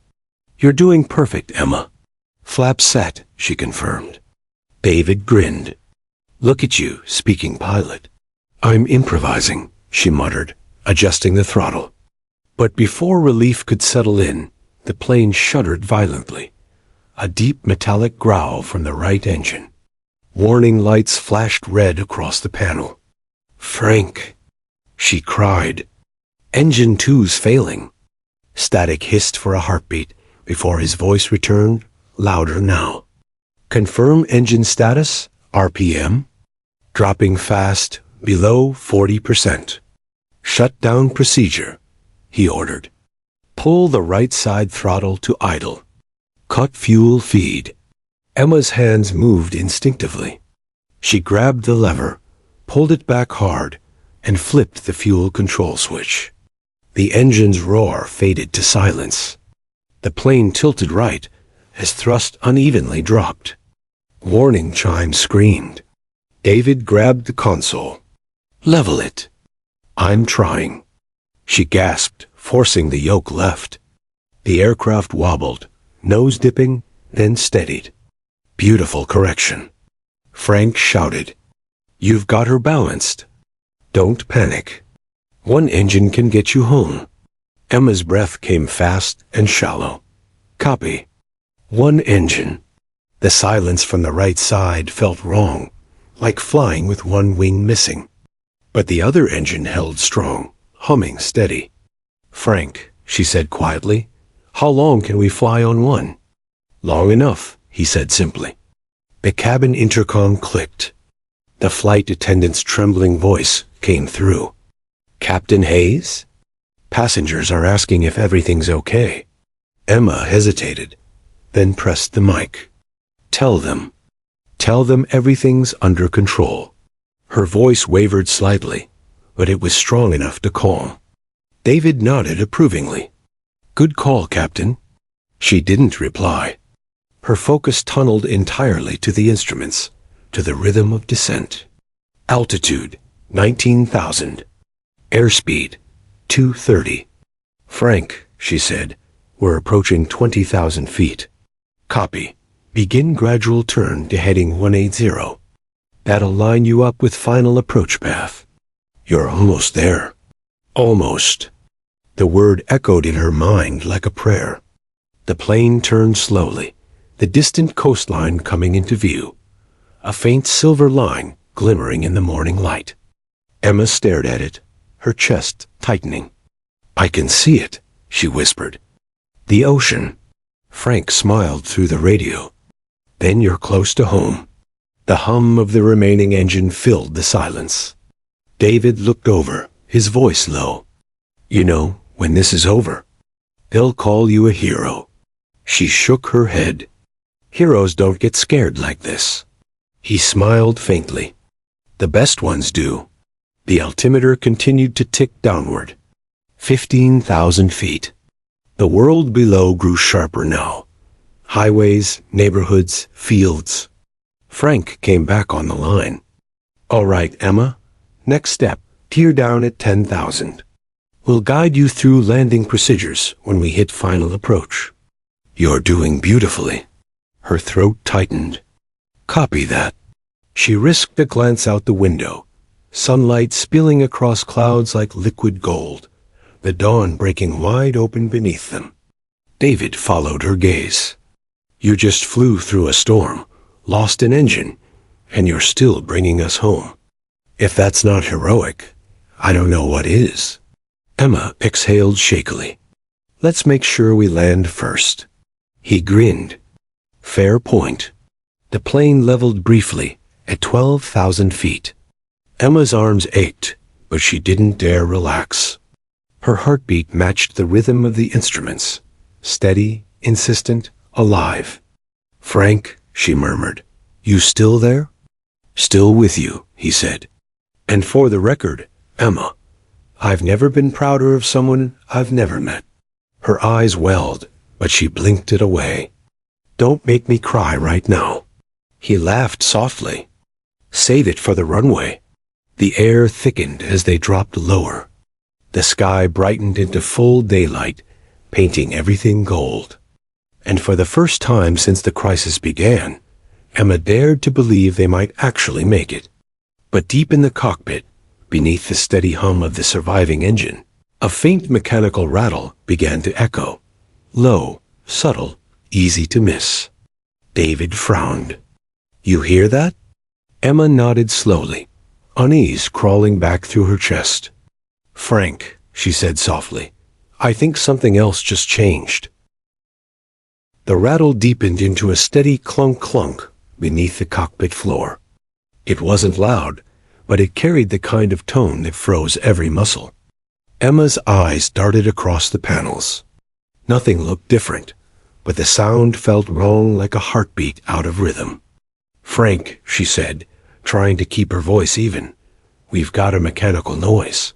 A: You're doing perfect, Emma." "Flaps set," she confirmed. David grinned. "Look at you, speaking pilot." "I'm improvising," she muttered, adjusting the throttle. But before relief could settle in, the plane shuddered violently. A deep metallic growl from the right engine. Warning lights flashed red across the panel. "Frank," she cried. "Engine 2's failing." Static hissed for a heartbeat before his voice returned, louder now. "Confirm engine status, RPM. Dropping fast, below 40%. Shut down procedure," he ordered. "Pull the right side throttle to idle. Cut fuel feed." Emma's hands moved instinctively. She grabbed the lever, pulled it back hard, and flipped the fuel control switch. The engine's roar faded to silence. The plane tilted right as thrust unevenly dropped. Warning chimes screamed. David grabbed the console. "Level it." "I'm trying." She gasped, forcing the yoke left. The aircraft wobbled, nose dipping, then steadied. Beautiful correction. Frank shouted, "You've got her balanced. Don't panic. One engine can get you home." Emma's breath came fast and shallow. "Copy." One engine. The silence from the right side felt wrong, like flying with one wing missing. But the other engine held strong, humming steady. "Frank," she said quietly, "how long can we fly on one?" "Long enough," he said simply. The cabin intercom clicked. The flight attendant's trembling voice came through. "Captain Hayes? Passengers are asking if everything's okay." Emma hesitated, then pressed the mic. Tell them everything's under control." Her voice wavered slightly, but it was strong enough to calm. David nodded approvingly. "Good call, Captain." She didn't reply. Her focus tunneled entirely to the instruments, to the rhythm of descent. Altitude, 19,000. Airspeed, 230. "Frank," she said, "we're approaching 20,000 feet." "Copy. Begin gradual turn to heading 180. That'll line you up with final approach path." "You're almost there." "Almost." The word echoed in her mind like a prayer. The plane turned slowly, the distant coastline coming into view, a faint silver line glimmering in the morning light. Emma stared at it, her chest tightening. "I can see it," she whispered. "The ocean." Frank smiled through the radio. "Then you're close to home." The hum of the remaining engine filled the silence. David looked over, his voice low. "You know, when this is over, they'll call you a hero." She shook her head. "Heroes don't get scared like this." He smiled faintly. The best ones do. The altimeter continued to tick downward. 15,000 feet. The world below grew sharper now. Highways, neighborhoods, fields. Frank came back on the line. All right, Emma. Next step, tear down at 10,000. We'll guide you through landing procedures when we hit final approach. You're doing beautifully. Her throat tightened. Copy that. She risked a glance out the window. Sunlight spilling across clouds like liquid gold, the dawn breaking wide open beneath them. David followed her gaze. You just flew through a storm, lost an engine, and you're still bringing us home. If that's not heroic, I don't know what is. Emma exhaled shakily. Let's make sure we land first. He grinned. Fair point. The plane leveled briefly at 12,000 feet. Emma's arms ached, but she didn't dare relax. Her heartbeat matched the rhythm of the instruments, steady, insistent, alive. Frank, she murmured, you still there? Still with you, he said. And for the record, Emma, I've never been prouder of someone I've never met. Her eyes welled, but she blinked it away. Don't make me cry right now. He laughed softly. Save it for the runway. The air thickened as they dropped lower. The sky brightened into full daylight, painting everything gold. And for the first time since the crisis began, Emma dared to believe they might actually make it. But deep in the cockpit, beneath the steady hum of the surviving engine, a faint mechanical rattle began to echo. Low, subtle, easy to miss. David frowned. You hear that? Emma nodded slowly, unease crawling back through her chest. Frank, she said softly, I think something else just changed. The rattle deepened into a steady clunk-clunk beneath the cockpit floor. It wasn't loud, but it carried the kind of tone that froze every muscle. Emma's eyes darted across the panels. Nothing looked different, but the sound felt wrong, like a heartbeat out of rhythm. Frank, she said, trying to keep her voice even, we've got a mechanical noise.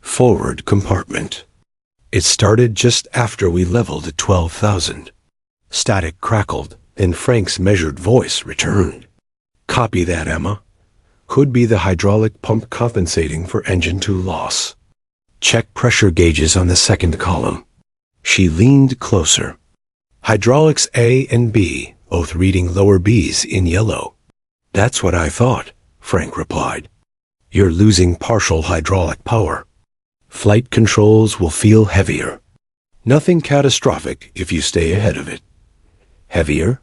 A: Forward compartment. It started just after we leveled at 12,000. Static crackled, then Frank's measured voice returned. Copy that, Emma. Could be the hydraulic pump compensating for engine 2 loss. Check pressure gauges on the second column. She leaned closer. Hydraulics A and B, both reading lower B's in yellow. That's what I thought, Frank replied. You're losing partial hydraulic power. Flight controls will feel heavier. Nothing catastrophic if you stay ahead of it. Heavier?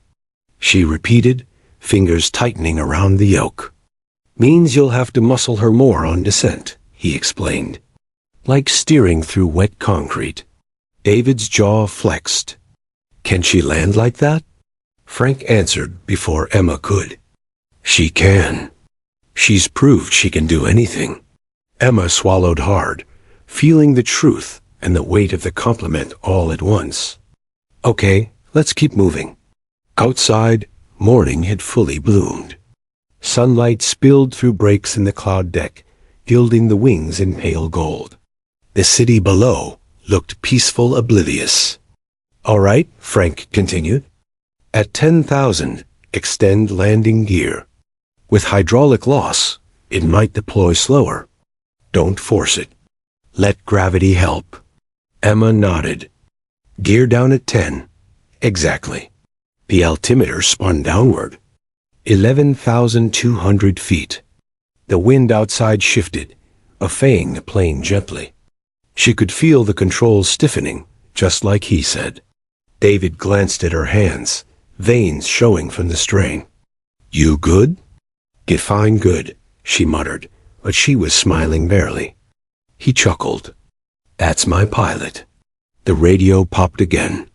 A: She repeated, fingers tightening around the yoke. Means you'll have to muscle her more on descent, he explained. Like steering through wet concrete. David's jaw flexed. Can she land like that? Frank answered before Emma could. She can. She's proved she can do anything. Emma swallowed hard, feeling the truth and the weight of the compliment all at once. Okay, let's keep moving. Outside, morning had fully bloomed. Sunlight spilled through breaks in the cloud deck, gilding the wings in pale gold. The city below looked peaceful, oblivious. All right, Frank continued. At 10,000, extend landing gear. With hydraulic loss, it might deploy slower. Don't force it. Let gravity help. Emma nodded. Gear down at 10. Exactly. The altimeter spun downward. 11,200 feet. The wind outside shifted, buffeting the plane gently. She could feel the controls stiffening, just like he said. David glanced at her hands, veins showing from the strain. You good? Get fine good, she muttered, but she was smiling barely. He chuckled. That's my pilot. The radio popped again.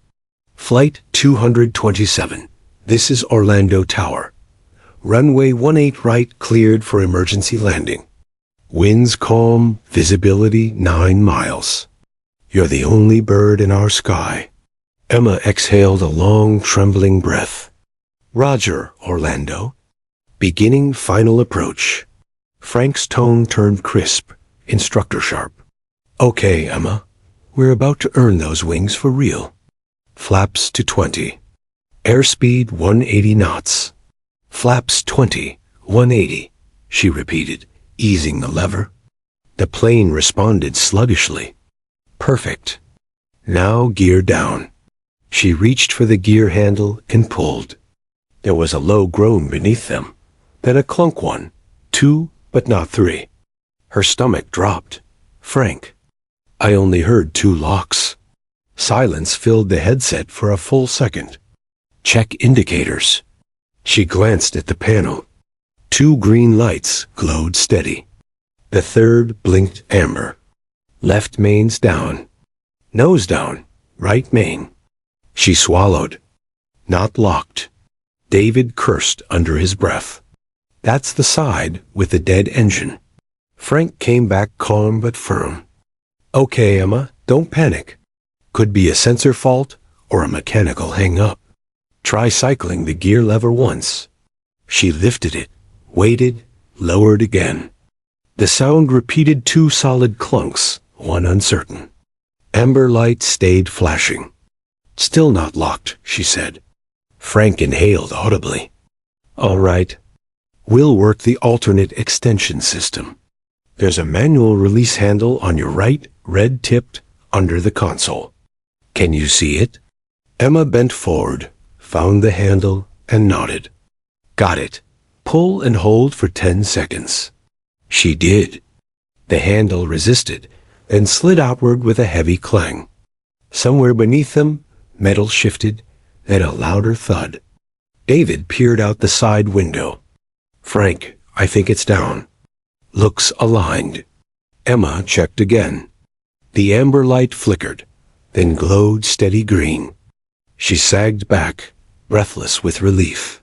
A: Flight 227. This is Orlando Tower. Runway 18 right cleared for emergency landing. Winds calm, visibility 9 miles. You're the only bird in our sky. Emma exhaled a long, trembling breath. Roger, Orlando. Beginning final approach. Frank's tone turned crisp, instructor sharp. Okay, Emma. We're about to earn those wings for real. Flaps to 20. Airspeed 180 knots. Flaps 20, 180, she repeated, easing the lever. The plane responded sluggishly. Perfect. Now gear down. She reached for the gear handle and pulled. There was a low groan beneath them, then a clunk one, 2, but not 3. Her stomach dropped. Frank. I only heard 2 locks. Silence filled the headset for a full second. Check indicators. She glanced at the panel. 2 green lights glowed steady. The third blinked amber. Left main's down. Nose down. Right main. She swallowed. Not locked. David cursed under his breath. That's the side with the dead engine. Frank came back calm but firm. Okay, Emma, don't panic. Could be a sensor fault or a mechanical hang-up. Try cycling the gear lever once. She lifted it, waited, lowered again. The sound repeated 2 solid clunks, one uncertain. Amber light stayed flashing. Still not locked, she said. Frank inhaled audibly. All right. We'll work the alternate extension system. There's a manual release handle on your right, red-tipped, under the console. Can you see it? Emma bent forward, found the handle, and nodded. Got it. Pull and hold for 10 seconds. She did. The handle resisted, then slid outward with a heavy clang. Somewhere beneath them, metal shifted, then a louder thud. David peered out the side window. Frank, I think it's down. Looks aligned. Emma checked again. The amber light flickered, then glowed steady green. She sagged back, breathless with relief.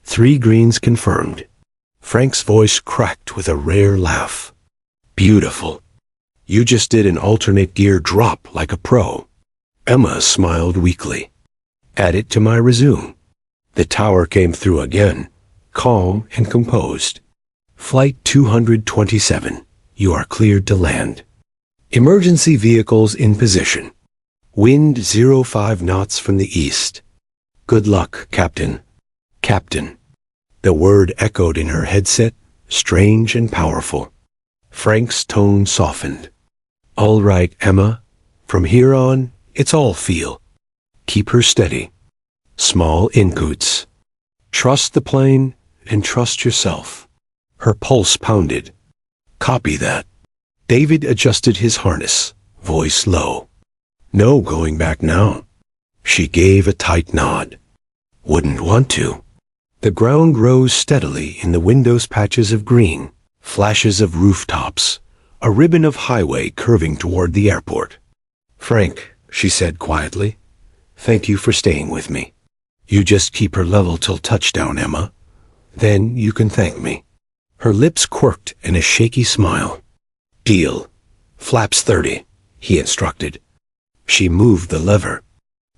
A: 3 greens confirmed. Frank's voice cracked with a rare laugh. Beautiful. You just did an alternate gear drop like a pro. Emma smiled weakly. Add it to my resume. The tower came through again, calm and composed. Flight 227. You are cleared to land. Emergency vehicles in position. Wind 05 knots from the east. Good luck, Captain. Captain. The word echoed in her headset, strange and powerful. Frank's tone softened. All right, Emma. From here on, it's all feel. Keep her steady. Small inputs. Trust the plane and trust yourself. Her pulse pounded. Copy that. David adjusted his harness, voice low. No going back now. She gave a tight nod. Wouldn't want to. The ground rose steadily in the window's patches of green, flashes of rooftops, a ribbon of highway curving toward the airport. Frank, she said quietly, thank you for staying with me. You just keep her level till touchdown, Emma. Then you can thank me. Her lips quirked in a shaky smile. Deal. Flaps 30, he instructed. She moved the lever.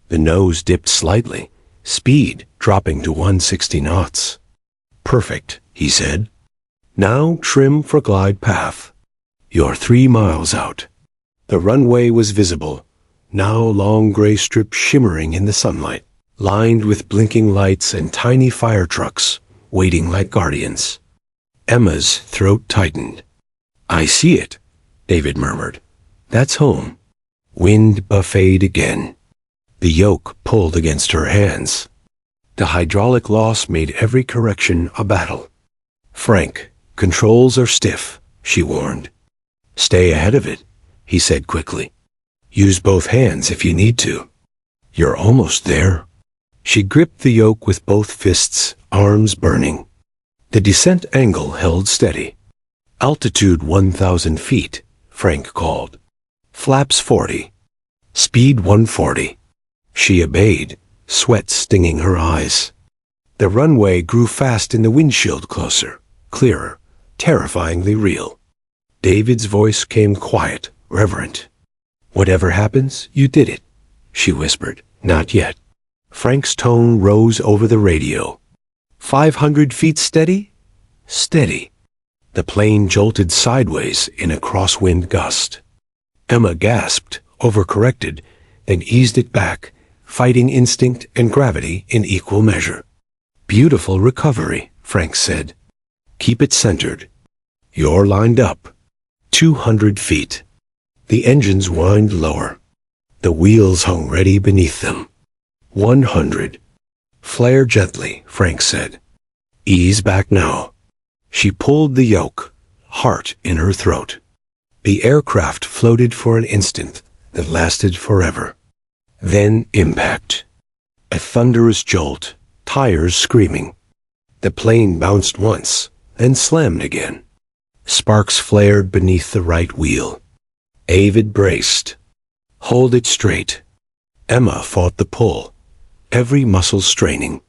A: The nose dipped slightly, speed dropping to 160 knots. Perfect, he said. Now trim for glide path. You're 3 miles out. The runway was visible, now long gray strip shimmering in the sunlight, lined with blinking lights and tiny fire trucks, waiting like guardians. Emma's throat tightened. I see it, David murmured. That's home. Wind buffeted again. The yoke pulled against her hands. The hydraulic loss made every correction a battle. Frank, controls are stiff, she warned. Stay ahead of it, he said quickly. Use both hands if you need to. You're almost there. She gripped the yoke with both fists, arms burning. The descent angle held steady. Altitude 1,000 feet, Frank called. Flaps 40. Speed 140. She obeyed, sweat stinging her eyes. The runway grew fast in the windshield closer, clearer, terrifyingly real. David's voice came quiet, reverent. Whatever happens, you did it, she whispered. Not yet. Frank's tone rose over the radio. 500 feet steady? Steady. The plane jolted sideways in a crosswind gust. Emma gasped, overcorrected, then eased it back, fighting instinct and gravity in equal measure. "Beautiful recovery," Frank said. "Keep it centered. You're lined up." 200 feet. The engines whined lower. The wheels hung ready beneath them. 100. "Flare gently," Frank said. "Ease back now." She pulled the yoke, heart in her throat. The aircraft floated for an instant that lasted forever. Then impact. A thunderous jolt, tires screaming. The plane bounced once, then slammed again. Sparks flared beneath the right wheel. David braced. "Hold it straight." Emma fought the pull, every muscle straining.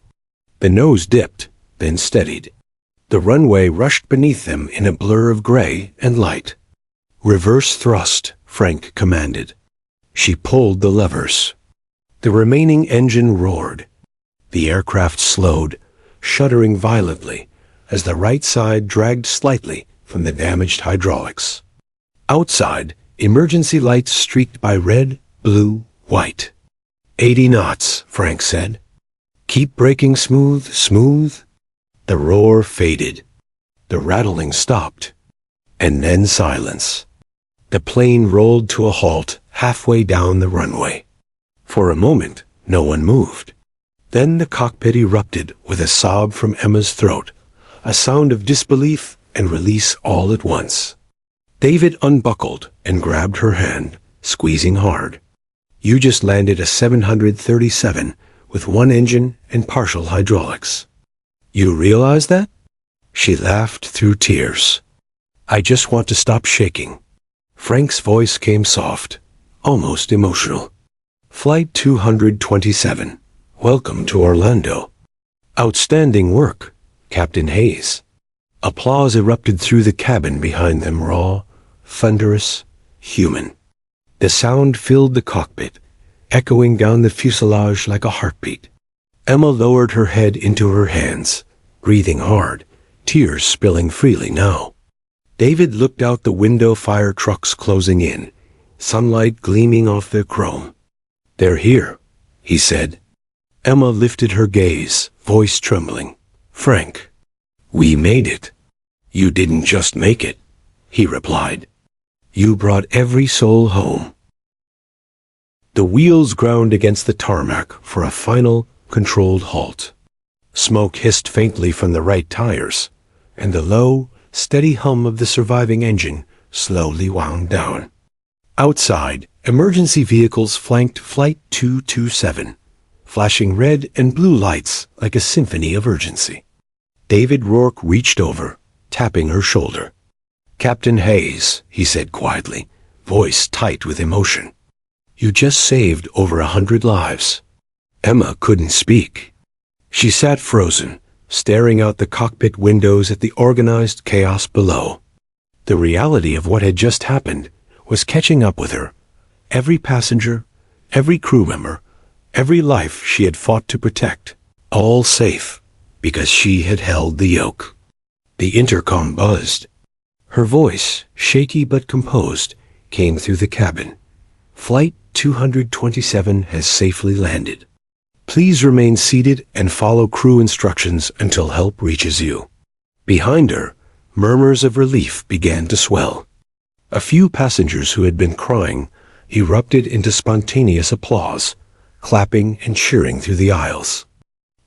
A: The nose dipped, then steadied. The runway rushed beneath them in a blur of gray and light. "Reverse thrust," Frank commanded. She pulled the levers. The remaining engine roared. The aircraft slowed, shuddering violently as the right side dragged slightly from the damaged hydraulics. Outside, emergency lights streaked by red, blue, white. 80 knots, Frank said. "Keep braking smooth, smooth." The roar faded. The rattling stopped. And then silence. The plane rolled to a halt halfway down the runway. For a moment, no one moved. Then the cockpit erupted with a sob from Emma's throat, a sound of disbelief and release all at once. David unbuckled and grabbed her hand, squeezing hard. "You just landed a 737 with one engine and partial hydraulics. You realize that?" She laughed through tears. "I just want to stop shaking." Frank's voice came soft, almost emotional. "Flight 227, welcome to Orlando." "Outstanding work, Captain Hayes." Applause erupted through the cabin behind them, raw, thunderous, human. The sound filled the cockpit, echoing down the fuselage like a heartbeat. Emma lowered her head into her hands, breathing hard, tears spilling freely now. David looked out the window, fire trucks closing in, sunlight gleaming off their chrome. "They're here," he said. Emma lifted her gaze, voice trembling. "Frank, we made it." "You didn't just make it," he replied. "You brought every soul home." The wheels ground against the tarmac for a final, controlled halt. Smoke hissed faintly from the right tires, and the low, steady hum of the surviving engine slowly wound down. Outside, emergency vehicles flanked Flight 227, flashing red and blue lights like a symphony of urgency. David Rourke reached over, tapping her shoulder. "Captain Hayes," he said quietly, voice tight with emotion. "You just saved over 100 lives." Emma couldn't speak. She sat frozen, staring out the cockpit windows at the organized chaos below. The reality of what had just happened was catching up with her. Every passenger, every crew member, every life she had fought to protect, all safe because she had held the yoke. The intercom buzzed. Her voice, shaky but composed, came through the cabin. "Flight 227 has safely landed. Please remain seated and follow crew instructions until help reaches you." Behind her, murmurs of relief began to swell. A few passengers who had been crying erupted into spontaneous applause, clapping and cheering through the aisles.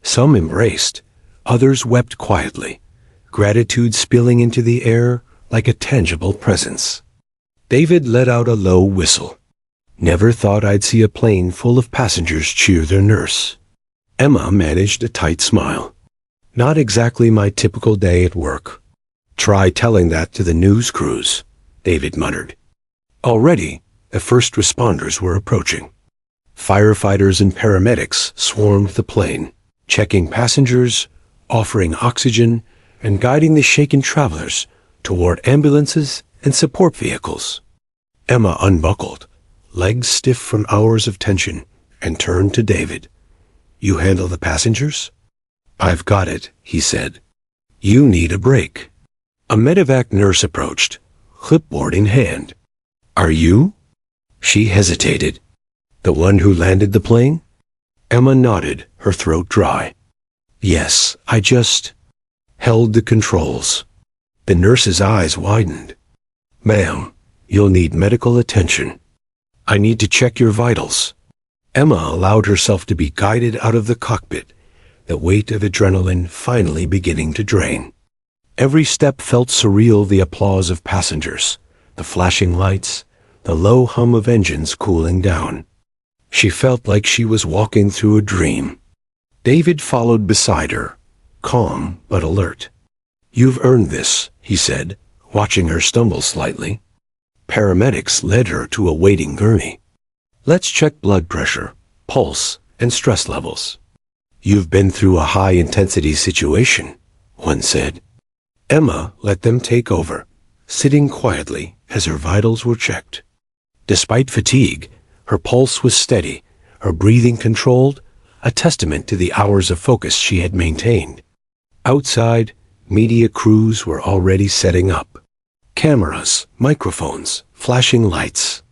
A: Some embraced, others wept quietly, gratitude spilling into the air like a tangible presence. David let out a low whistle. "Never thought I'd see a plane full of passengers cheer their nurse." Emma managed a tight smile. "Not exactly my typical day at work." "Try telling that to the news crews," David muttered. Already, the first responders were approaching. Firefighters and paramedics swarmed the plane, checking passengers, offering oxygen, and guiding the shaken travelers toward ambulances and support vehicles. Emma unbuckled, legs stiff from hours of tension, and turned to David. "You handle the passengers?" "I've got it," he said. You need a break. A medevac nurse approached, clipboard in hand. Are you? She hesitated. The one who landed the plane? Emma nodded, her throat dry. Yes, I just held the controls. The nurse's eyes widened. Ma'am, you'll need medical attention. I need to check your vitals. Emma allowed herself to be guided out of the cockpit, the weight of adrenaline finally beginning to drain. Every step felt surreal, the applause of passengers, the flashing lights, the low hum of engines cooling down. She felt like she was walking through a dream. David followed beside her, calm but alert. You've earned this, he said, watching her stumble slightly. Paramedics led her to a waiting gurney. Let's check blood pressure, pulse, and stress levels. You've been through a high-intensity situation, one said. Emma let them take over, sitting quietly as her vitals were checked. Despite fatigue, her pulse was steady, her breathing controlled, a testament to the hours of focus she had maintained. Outside, media crews were already setting up. Cameras, microphones, flashing lights.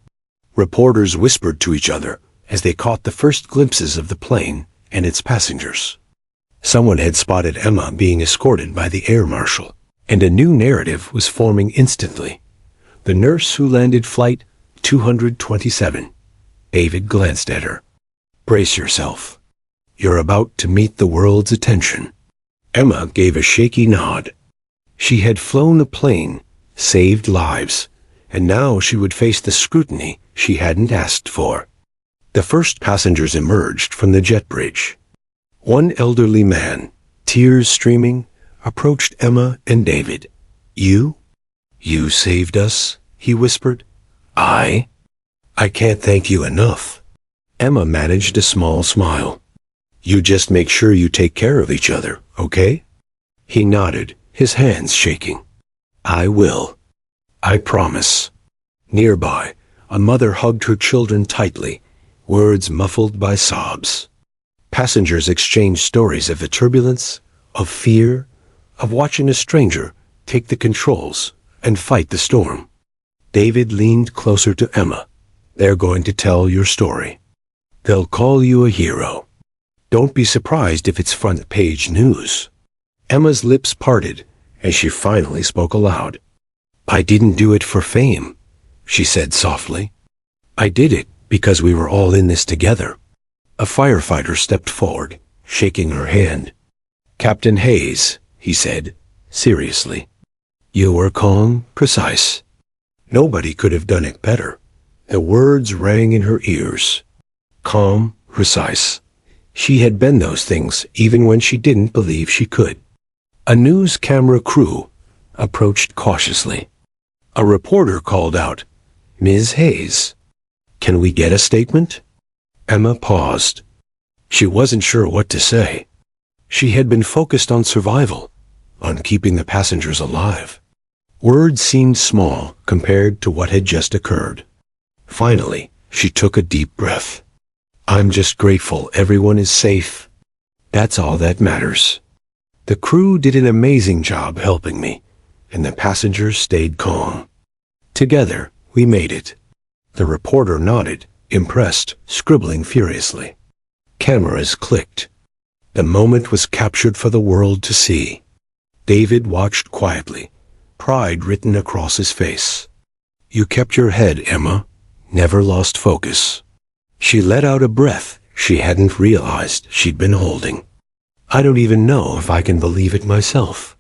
A: Reporters whispered to each other as they caught the first glimpses of the plane and its passengers. Someone had spotted Emma being escorted by the air marshal, and a new narrative was forming instantly. The nurse who landed Flight 227. David glanced at her. Brace yourself. You're about to meet the world's attention. Emma gave a shaky nod. She had flown a plane, saved lives, and now she would face the scrutiny she hadn't asked for. The first passengers emerged from the jet bridge. One elderly man, tears streaming, approached Emma and David. You? You saved us, he whispered. I can't thank you enough. Emma managed a small smile. You just make sure you take care of each other, okay? He nodded, his hands shaking. I will. I promise. Nearby, a mother hugged her children tightly, words muffled by sobs. Passengers exchanged stories of the turbulence, of fear, of watching a stranger take the controls and fight the storm. David leaned closer to Emma. They're going to tell your story. They'll call you a hero. Don't be surprised if it's front-page news. Emma's lips parted as she finally spoke aloud. I didn't do it for fame, she said softly. I did it because we were all in this together. A firefighter stepped forward, shaking her hand. Captain Hayes, he said, seriously. You were calm, precise. Nobody could have done it better. The words rang in her ears. Calm, precise. She had been those things even when she didn't believe she could. A news camera crew approached cautiously. A reporter called out, Ms. Hayes, can we get a statement? Emma paused. She wasn't sure what to say. She had been focused on survival, on keeping the passengers alive. Words seemed small compared to what had just occurred. Finally, she took a deep breath. I'm just grateful everyone is safe. That's all that matters. The crew did an amazing job helping me, and the passengers stayed calm. Together, we made it. The reporter nodded, impressed, scribbling furiously. Cameras clicked. The moment was captured for the world to see. David watched quietly, pride written across his face. You kept your head, Emma. Never lost focus. She let out a breath she hadn't realized she'd been holding. I don't even know if I can believe it myself.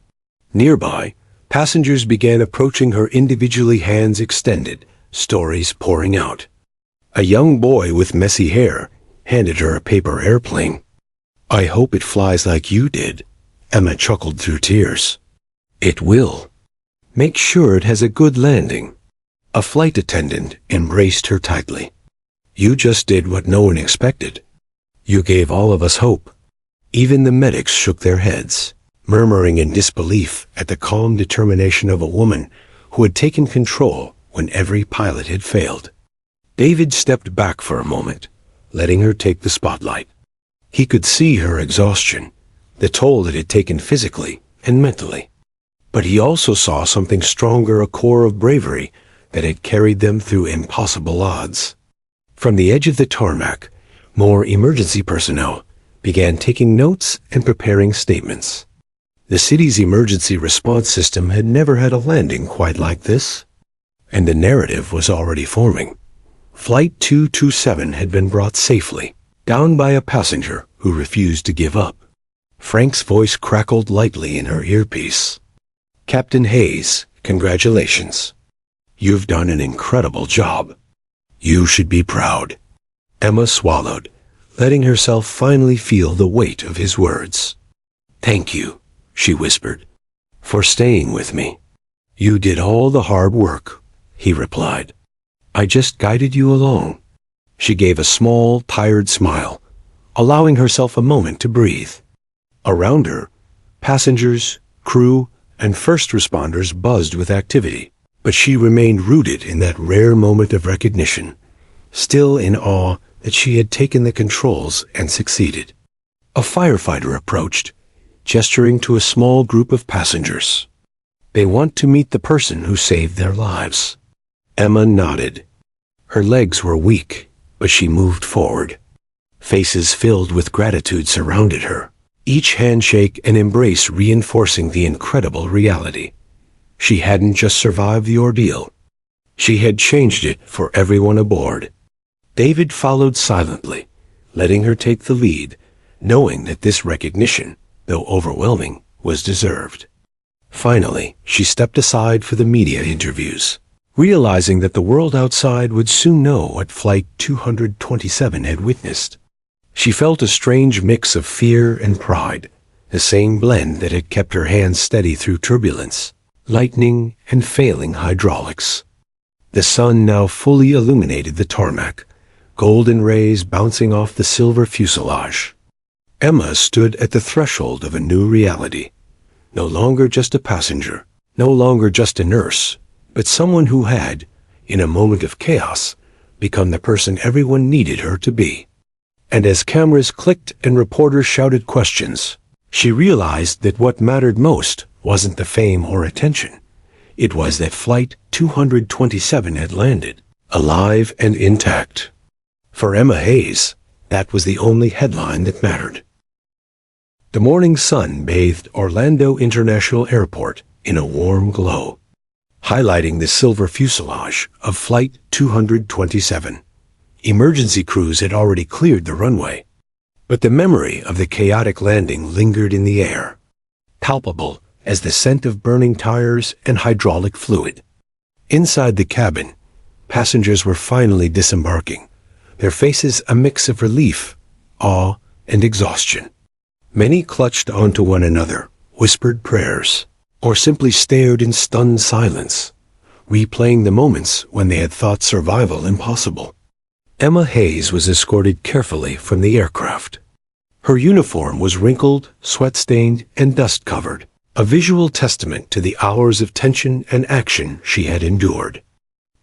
A: Nearby, passengers began approaching her individually, hands extended, stories pouring out. A young boy with messy hair handed her a paper airplane. I hope it flies like you did, Emma chuckled through tears. It will. Make sure it has a good landing. A flight attendant embraced her tightly. You just did what no one expected. You gave all of us hope. Even the medics shook their heads, murmuring in disbelief at the calm determination of a woman who had taken control when every pilot had failed. David stepped back for a moment, letting her take the spotlight. He could see her exhaustion, the toll it had taken physically and mentally. But he also saw something stronger, a core of bravery that had carried them through impossible odds. From the edge of the tarmac, more emergency personnel began taking notes and preparing statements. The city's emergency response system had never had a landing quite like this, and the narrative was already forming. Flight 227 had been brought safely, down by a passenger who refused to give up. Frank's voice crackled lightly in her earpiece. "Captain Hayes, congratulations. You've done an incredible job. You should be proud." Emma swallowed, letting herself finally feel the weight of his words. "Thank you," she whispered, "for staying with me." "You did all the hard work," he replied. "I just guided you along." She gave a small, tired smile, allowing herself a moment to breathe. Around her, passengers, crew, and first responders buzzed with activity, but she remained rooted in that rare moment of recognition, still in awe that she had taken the controls and succeeded. A firefighter approached, gesturing to a small group of passengers. "They want to meet the person who saved their lives." Emma nodded. Her legs were weak, but she moved forward. Faces filled with gratitude surrounded her, each handshake and embrace reinforcing the incredible reality. She hadn't just survived the ordeal. She had changed it for everyone aboard. David followed silently, letting her take the lead, knowing that this recognition, though overwhelming, was deserved. Finally, she stepped aside for the media interviews, realizing that the world outside would soon know what Flight 227 had witnessed. She felt a strange mix of fear and pride, the same blend that had kept her hands steady through turbulence, lightning, and failing hydraulics. The sun now fully illuminated the tarmac, golden rays bouncing off the silver fuselage. Emma stood at the threshold of a new reality. No longer just a passenger, no longer just a nurse, but someone who had, in a moment of chaos, become the person everyone needed her to be. And as cameras clicked and reporters shouted questions, she realized that what mattered most wasn't the fame or attention. It was that Flight 227 had landed, alive and intact. For Emma Hayes, that was the only headline that mattered. The morning sun bathed Orlando International Airport in a warm glow, highlighting the silver fuselage of Flight 227. Emergency crews had already cleared the runway, but the memory of the chaotic landing lingered in the air, palpable as the scent of burning tires and hydraulic fluid. Inside the cabin, passengers were finally disembarking, their faces a mix of relief, awe, and exhaustion. Many clutched onto one another, whispered prayers, or simply stared in stunned silence, replaying the moments when they had thought survival impossible. Emma Hayes was escorted carefully from the aircraft. Her uniform was wrinkled, sweat-stained, and dust-covered, a visual testament to the hours of tension and action she had endured.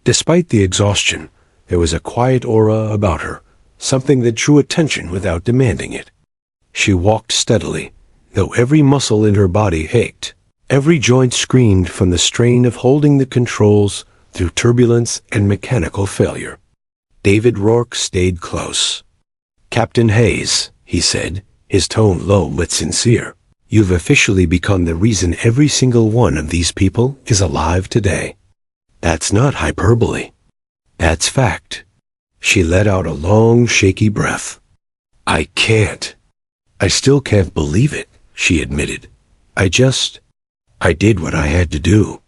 A: Despite the exhaustion, there was a quiet aura about her, something that drew attention without demanding it. She walked steadily, though every muscle in her body ached. Every joint screamed from the strain of holding the controls through turbulence and mechanical failure. David Rourke stayed close. "Captain Hayes," he said, his tone low but sincere, "you've officially become the reason every single one of these people is alive today. That's not hyperbole. That's fact." She let out a long, shaky breath. I still can't believe it," she admitted. I did what I had to do."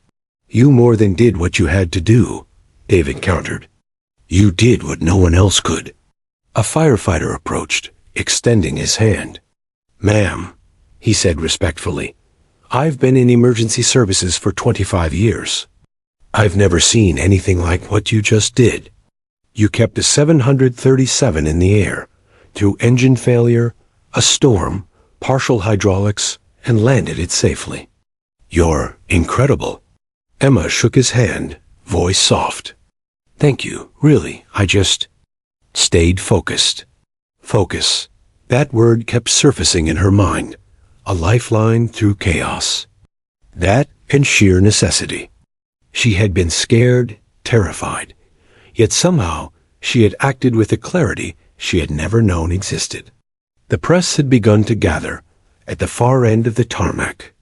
A: "You more than did what you had to do," David countered. "You did what no one else could." A firefighter approached, extending his hand. "Ma'am," he said respectfully, "I've been in emergency services for 25 years. I've never seen anything like what you just did. You kept a 737 in the air, through engine failure, a storm, partial hydraulics, and landed it safely. You're incredible." Emma shook his hand, voice soft. "Thank you, really, I just stayed focused." Focus. That word kept surfacing in her mind, a lifeline through chaos. "That and sheer necessity. She had been scared, terrified, yet somehow she had acted with a clarity she had never known existed. The press had begun to gather at the far end of the tarmac.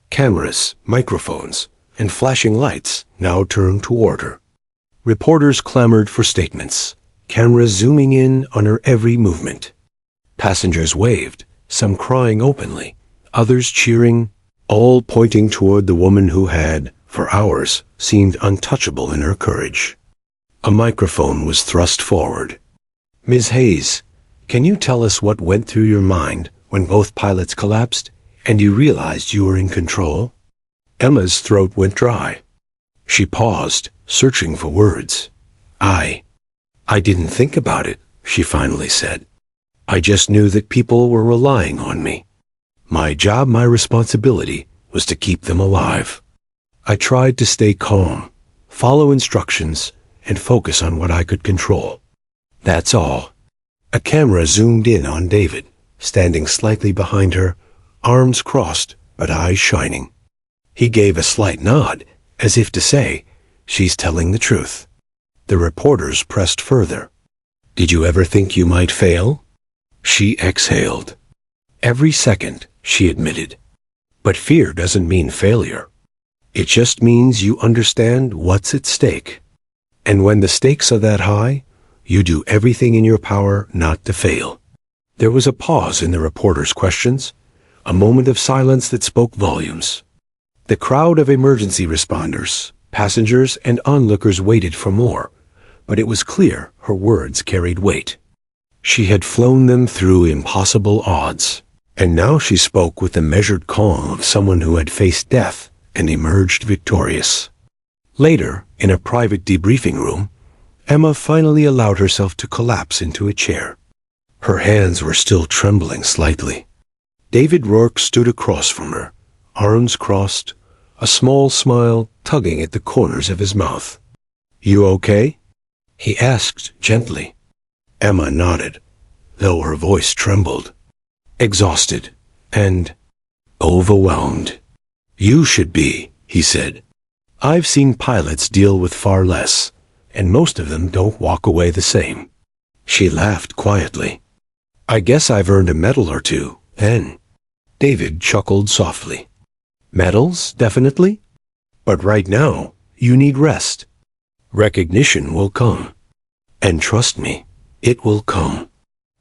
A: Cameras, microphones, and flashing lights now turned toward her. Reporters clamored for statements, cameras zooming in on her every movement. Passengers waved, some crying openly, others cheering, all pointing toward the woman who had, for hours, seemed untouchable in her courage. A microphone was thrust forward. "Ms. Hayes, can you tell us what went through your mind when both pilots collapsed and you realized you were in control?" Emma's throat went dry. She paused, searching for words. I didn't think about it," she finally said. "I just knew that people were relying on me. My job, my responsibility, was to keep them alive. I tried to stay calm, follow instructions, and focus on what I could control. That's all." A camera zoomed in on David, standing slightly behind her, arms crossed but eyes shining. He gave a slight nod, as if to say, "She's telling the truth." The reporters pressed further. "Did you ever think you might fail?" She exhaled. "Every second," she admitted. "But fear doesn't mean failure. It just means you understand what's at stake. And when the stakes are that high, you do everything in your power not to fail." There was a pause in the reporters' questions, a moment of silence that spoke volumes. The crowd of emergency responders, passengers, and onlookers waited for more, but it was clear her words carried weight. She had flown them through impossible odds, and now she spoke with the measured calm of someone who had faced death and emerged victorious. Later, in a private debriefing room, Emma finally allowed herself to collapse into a chair. Her hands were still trembling slightly. David Rourke stood across from her, arms crossed, a small smile tugging at the corners of his mouth. "You okay?" he asked gently. Emma nodded, though her voice trembled. "Exhausted and overwhelmed." "You should be," he said. "I've seen pilots deal with far less, and most of them don't walk away the same." She laughed quietly. "I guess I've earned a medal or two, then." David chuckled softly. "Medals, definitely. But right now, you need rest. Recognition will come. And trust me, it will come."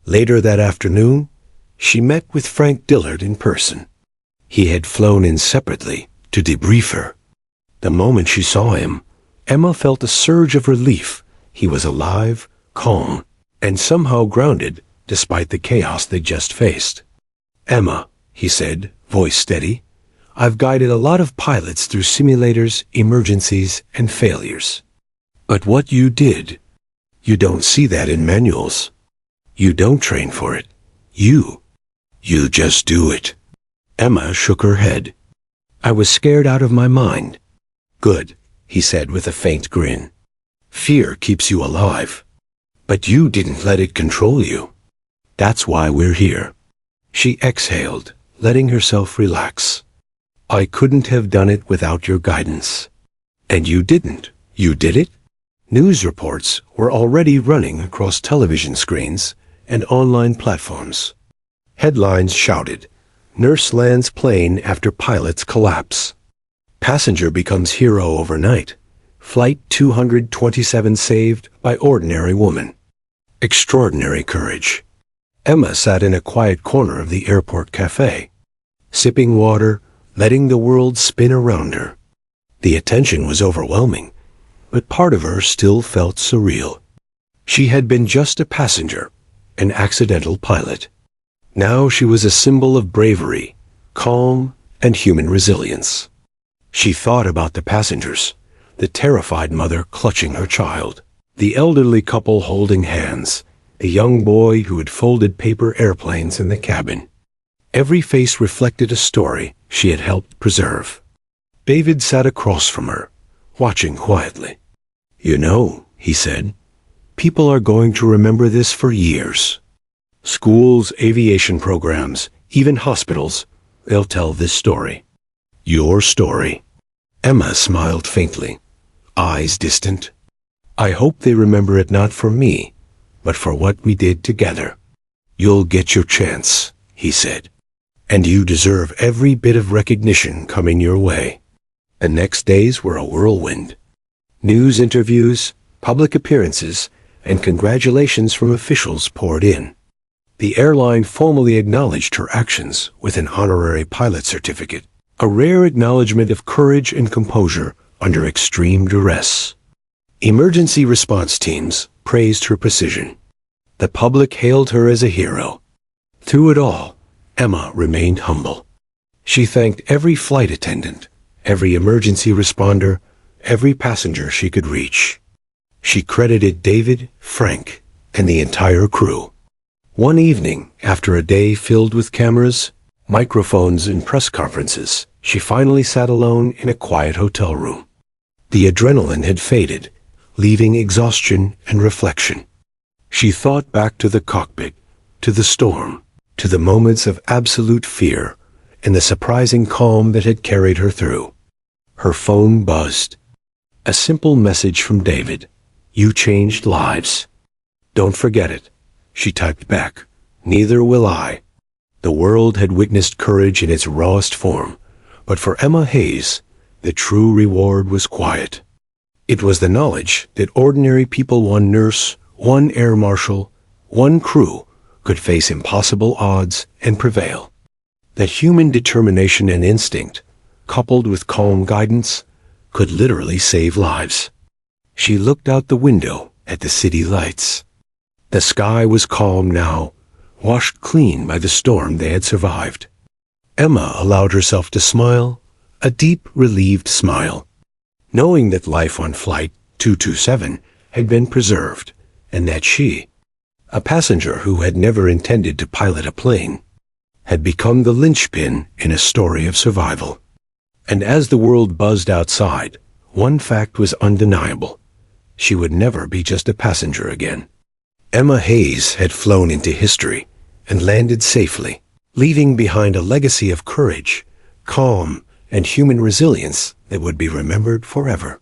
A: Later that afternoon, she met with Frank Dillard in person. He had flown in separately to debrief her. The moment she saw him, Emma felt a surge of relief. He was alive, calm, and somehow grounded despite the chaos they just faced. "Emma," he said, voice steady, "I've guided a lot of pilots through simulators, emergencies, and failures. But what you did, you don't see that in manuals. You don't train for it. You just do it." Emma shook her head. "I was scared out of my mind." "Good," he said with a faint grin. "Fear keeps you alive. But you didn't let it control you. That's why we're here." She exhaled, letting herself relax. "I couldn't have done it without your guidance." "And you didn't. You did it?" News reports were already running across television screens and online platforms. Headlines shouted, "Nurse lands plane after pilot's collapse." "Passenger becomes hero overnight. Flight 227 saved by ordinary woman." Extraordinary courage. Emma sat in a quiet corner of the airport cafe, sipping water, letting the world spin around her. The attention was overwhelming, but part of her still felt surreal. She had been just a passenger, an accidental pilot. Now she was a symbol of bravery, calm, and human resilience. She thought about the passengers, the terrified mother clutching her child, the elderly couple holding hands, a young boy who had folded paper airplanes in the cabin. Every face reflected a story she had helped preserve. David sat across from her, watching quietly. "You know," he said, "people are going to remember this for years. Schools, aviation programs, even hospitals, they'll tell this story. Your story." Emma smiled faintly, eyes distant. "I hope they remember it not for me, but for what we did together." "You'll get your chance," he said. "And you deserve every bit of recognition coming your way." The next days were a whirlwind. News interviews, public appearances, and congratulations from officials poured in. The airline formally acknowledged her actions with an honorary pilot certificate, a rare acknowledgement of courage and composure under extreme duress. Emergency response teams praised her precision. The public hailed her as a hero. Through it all, Emma remained humble. She thanked every flight attendant, every emergency responder, every passenger she could reach. She credited David, Frank, and the entire crew. One evening, after a day filled with cameras, microphones, and press conferences, she finally sat alone in a quiet hotel room. The adrenaline had faded, leaving exhaustion and reflection. She thought back to the cockpit, to the storm, to the moments of absolute fear, and the surprising calm that had carried her through. Her phone buzzed. A simple message from David. "You changed lives." "Don't forget it," she typed back. "Neither will I." The world had witnessed courage in its rawest form, but for Emma Hayes, the true reward was quiet. It was the knowledge that ordinary people, one nurse, one air marshal, one crew, could face impossible odds and prevail. That human determination and instinct, coupled with calm guidance, could literally save lives. She looked out the window at the city lights. The sky was calm now, washed clean by the storm they had survived. Emma allowed herself to smile, a deep, relieved smile, knowing that life on Flight 227 had been preserved, and that she, a passenger who had never intended to pilot a plane, had become the linchpin in a story of survival. And as the world buzzed outside, one fact was undeniable. She would never be just a passenger again. Emma Hayes had flown into history and landed safely, leaving behind a legacy of courage, calm, and human resilience that would be remembered forever.